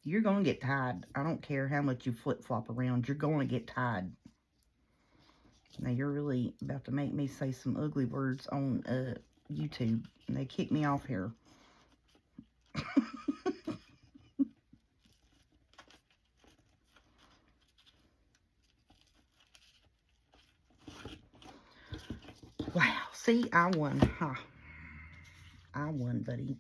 You're going to get tired. I don't care how much you flip-flop around. You're going to get tired. Now, you're really about to make me say some ugly words on YouTube. And they kick me off here. Wow. See, I won. Huh. I won, buddy.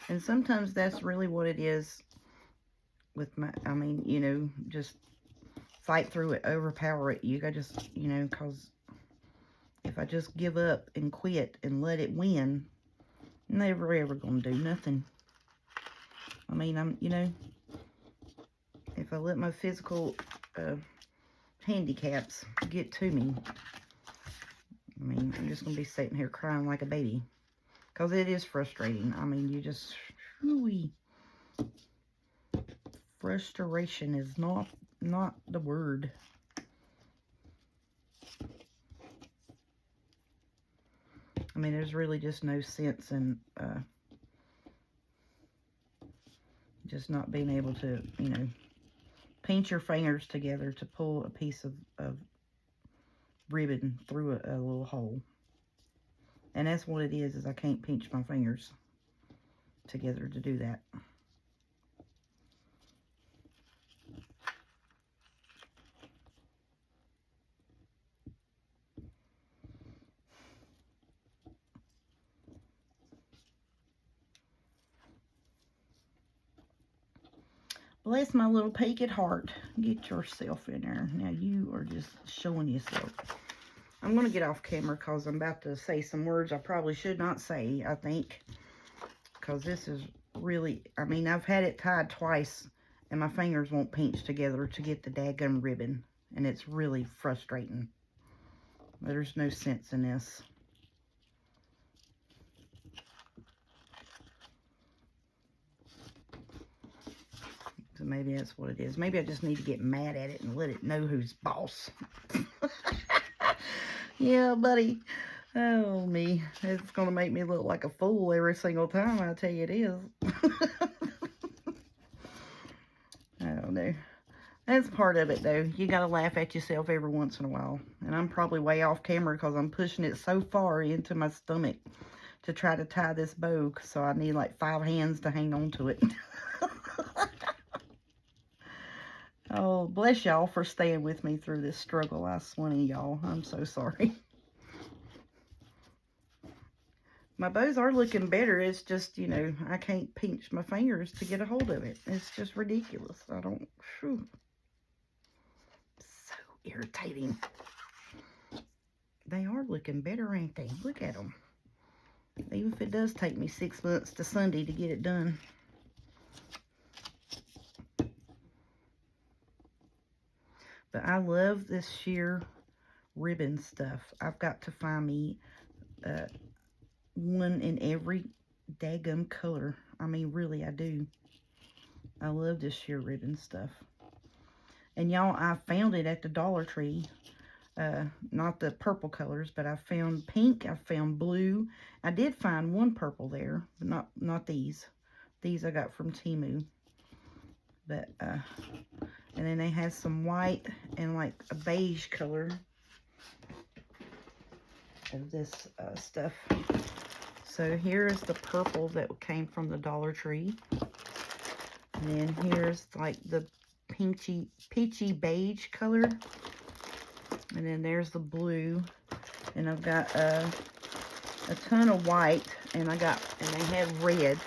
And sometimes that's really what it is with my, I mean, you know, just fight through it, overpower it. You gotta just, you know, because if I just give up and quit and let it win, never ever gonna do nothing. I mean, I'm, you know, if I let my physical handicaps get to me, I mean, I'm just gonna be sitting here crying like a baby. Because it is frustrating. I mean, you just, really, frustration is not the word. I mean, there's really just no sense in just not being able to, you know, pinch your fingers together to pull a piece of ribbon through a little hole. And that's what it is I can't pinch my fingers together to do that. Bless my little peaked heart. Get yourself in there. Now you are just showing yourself. I'm going to get off camera because I'm about to say some words I probably should not say, I think. Because this is really, I mean, I've had it tied twice and my fingers won't pinch together to get the daggum ribbon. And it's really frustrating. There's no sense in this. So maybe that's what it is. Maybe I just need to get mad at it and let it know who's boss. Yeah, buddy. Oh, me. It's going to make me look like a fool every single time, I tell you it is. don't know. That's part of it, though. You got to laugh at yourself every once in a while. And I'm probably way off camera because I'm pushing it so far into my stomach to try to tie this bow. So I need like 5 hands to hang on to it. Oh, bless y'all for staying with me through this struggle. I swear to y'all, I'm so sorry. My bows are looking better. It's just, you know, I can't pinch my fingers to get a hold of it. It's just ridiculous. I don't... Whew. So irritating. They are looking better, ain't they? Look at them. Even if it does take me 6 months to Sunday to get it done. But I love this sheer ribbon stuff. I've got to find me one in every daggum color. I mean, really, I do. I love this sheer ribbon stuff. And y'all, I found it at the Dollar Tree. Not the purple colors, but I found pink. I found blue. I did find one purple there, but not these. These I got from Temu. But, and then they had some white and like a beige color of this stuff. So here is the purple that came from the Dollar Tree. And then here's like the peachy beige color. And then there's the blue. And I've got a ton of white. And they have red.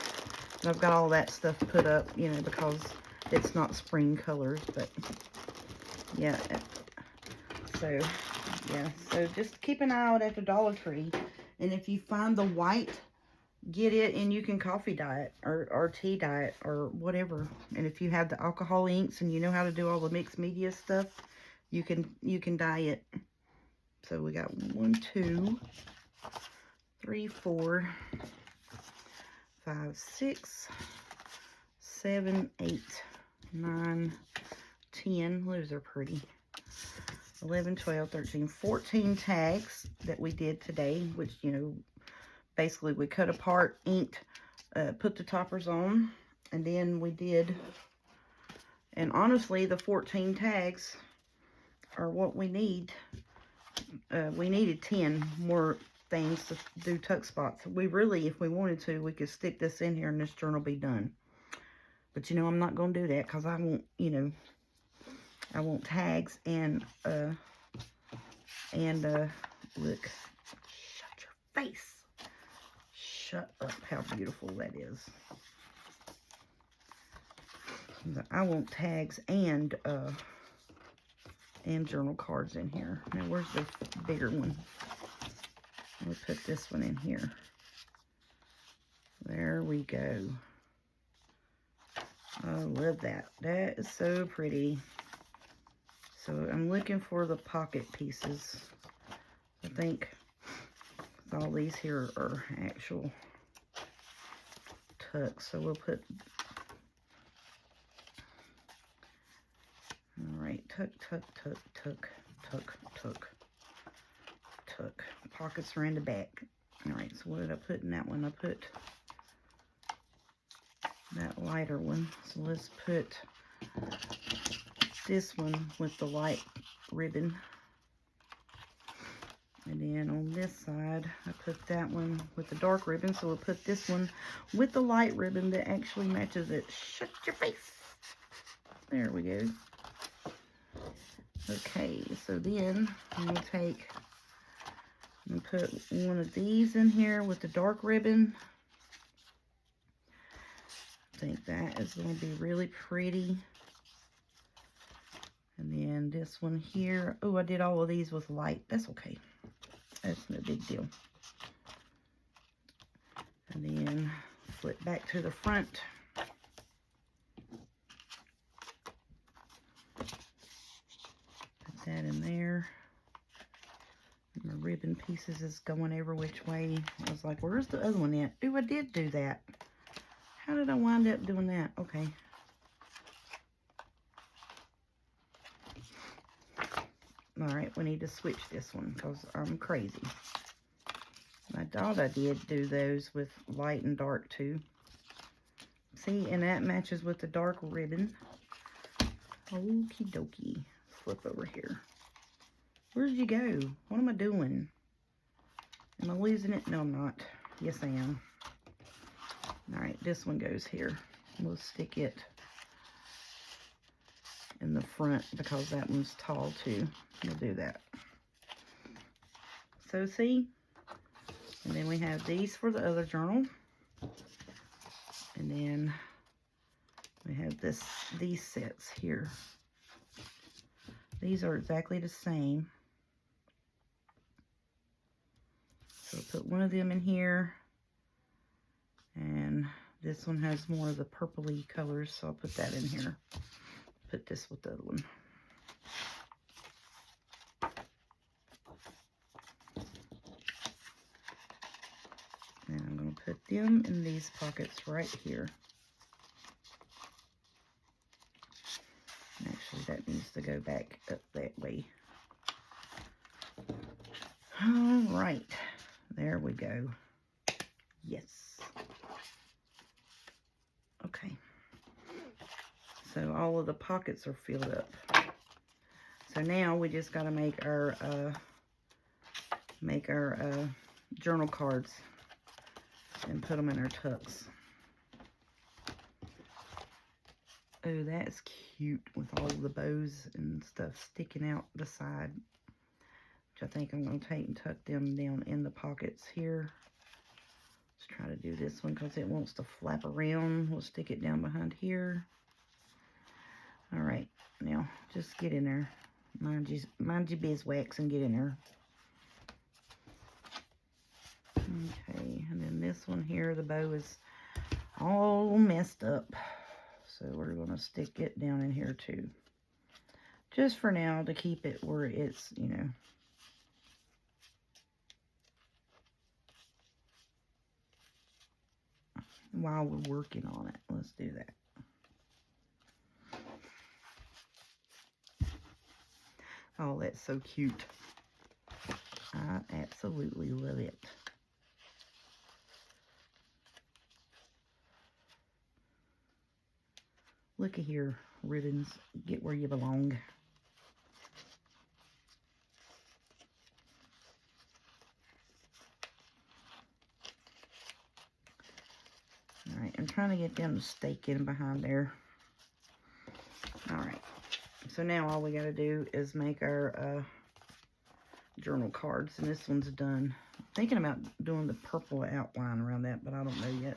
And I've got all that stuff put up, you know, because it's not spring colors. But yeah. So yeah. So just keep an eye out at the Dollar Tree. And if you find the white, get it, and you can coffee dye it or tea dye it or whatever. And if you have the alcohol inks and you know how to do all the mixed media stuff, you can dye it. So we got 1, 2, 3, 4, 5, 6, 7, 8, 9, 10. Those are pretty. 11, 12, 13, 14 tags that we did today, which, you know, basically we cut apart, inked, put the toppers on, and then we did, and honestly, the 14 tags are what we need. We needed 10 more things to do tuck spots. We really, if we wanted to, we could stick this in here and this journal be done. But, you know, I'm not going to do that because I want, you know, I want tags and look, shut your face. Shut up, how beautiful that is. I want tags and journal cards in here. Now, where's the bigger one? We'll put this one in here. There we go. I love that. That is so pretty. So I'm looking for the pocket pieces. I think all these here are actual tucks. So we'll put, all right, tuck, tuck, tuck, tuck, tuck, tuck, tuck. Pockets are in the back. All right, so what did I put in that one? I put that lighter one. So let's put this one with the light ribbon. And then on this side, I put that one with the dark ribbon. So we'll put this one with the light ribbon that actually matches it. Shut your face. There we go. Okay, so then I'm going to take and put one of these in here with the dark ribbon. I think that is going to be really pretty. And then this one here. Oh, I did all of these with light. That's okay. That's no big deal. And then flip back to the front. Put that in there. And the ribbon pieces is going every which way. I was like, where's the other one at? Oh, I did do that. How did I wind up doing that? Okay. Alright, we need to switch this one because I'm crazy. I thought I did do those with light and dark too. See, and that matches with the dark ribbon. Okie dokie. Flip over here. Where did you go? What am I doing? Am I losing it? No, I'm not. Yes, I am. Alright, this one goes here. We'll stick it in the front because that one's tall too. We'll do that. So see? And then we have these for the other journal. And then we have these sets here. These are exactly the same. So I'll put one of them in here. And this one has more of the purpley colors, so I'll put that in here. Put this with the other one. And I'm going to put them in these pockets right here. Actually, that needs to go back up that way. All right. There we go. Yes. Okay. So all of the pockets are filled up. So now we just got to make our journal cards and put them in our tucks. Oh, that's cute with all the bows and stuff sticking out the side. Which I think I'm going to take and tuck them down in the pockets here. Let's try to do this one because it wants to flap around. We'll stick it down behind here. Alright, now just get in there. Mind your beeswax and get in there. Okay, and then this one here, the bow is all messed up. So we're going to stick it down in here too. Just for now to keep it where it's, you know. While we're working on it, let's do that. Oh, that's so cute. I absolutely love it. Looky here, ribbons. Get where you belong. Alright, I'm trying to get them to stake in behind there. Alright, so now all we got to do is make our journal cards, and this one's done. I'm thinking about doing the purple outline around that, but I don't know yet.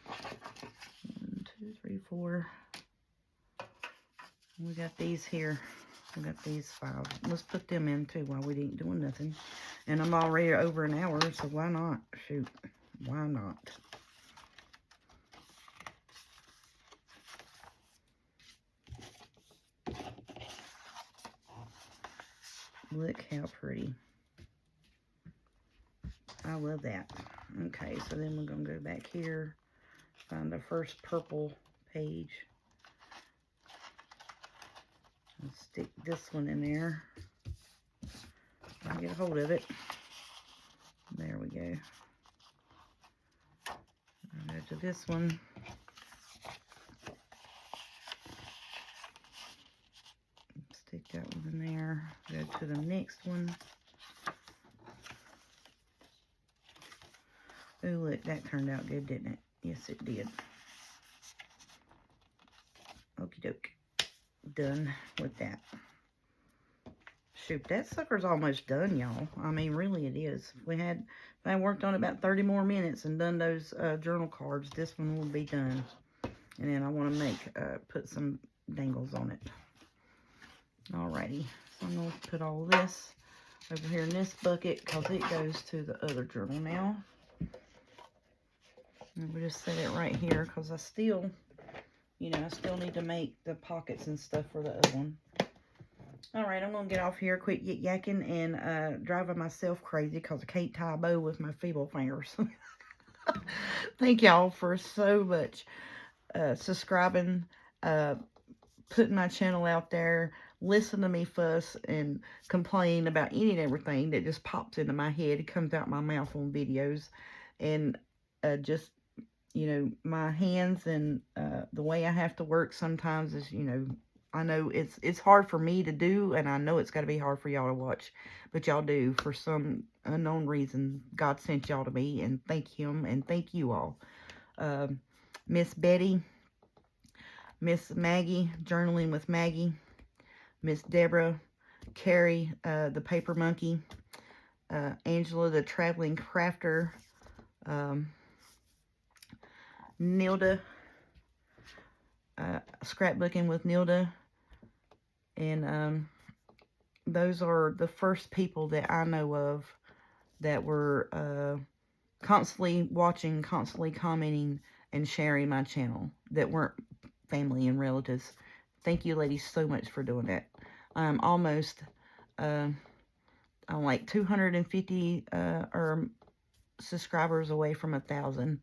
1, 2, 3, 4. We got these here. We got these 5. Let's put them in too while we ain't doing nothing. And I'm already over an hour, so why not? Shoot, why not? Look how pretty. I love that. Okay, so then we're going to go back here, find the first purple page. And stick this one in there. I'll get a hold of it. There we go. I'll go to this one. Stick that one in there. Go to the next one. Oh, look, that turned out good, didn't it? Yes, it did. Okie doke. Done with that. Shoot, that sucker's almost done, y'all. I mean, really it is. If I worked on it about 30 more minutes and done those journal cards, this one will be done. And then I want to put some dangles on it. Alrighty, so I'm going to put all this over here in this bucket because it goes to the other journal now. And we'll just set it right here because I still need to make the pockets and stuff for the other one. Alright, I'm going to get off here, quit yakking and driving myself crazy because I can't tie a bow with my feeble fingers. Thank y'all for so much subscribing, putting my channel out there, listen to me fuss and complain about any and everything that just pops into my head. It comes out my mouth on videos. And just, you know, my hands and the way I have to work sometimes is, you know, I know it's hard for me to do, and I know it's got to be hard for y'all to watch. But y'all do. For some unknown reason, God sent y'all to me, and thank Him, and thank you all. Miss Betty, Miss Maggie, Journaling with Maggie, Miss Deborah, Carrie, the Paper Monkey, Angela, the Traveling Crafter, Nilda, Scrapbooking with Nilda, and those are the first people that I know of that were constantly watching, constantly commenting, and sharing my channel that weren't family and relatives. Thank you, ladies, so much for doing that. I'm almost, I'm like 250 or subscribers away from 1,000,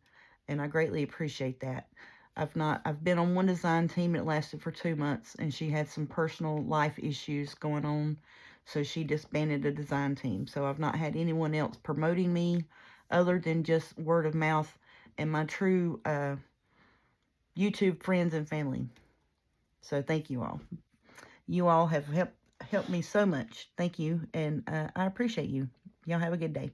and I greatly appreciate that. I've been on one design team. It lasted for 2 months, and she had some personal life issues going on, so she disbanded the design team. So I've not had anyone else promoting me other than just word of mouth and my true YouTube friends and family. So thank you all. You all have helped me so much. Thank you, and I appreciate you. Y'all have a good day.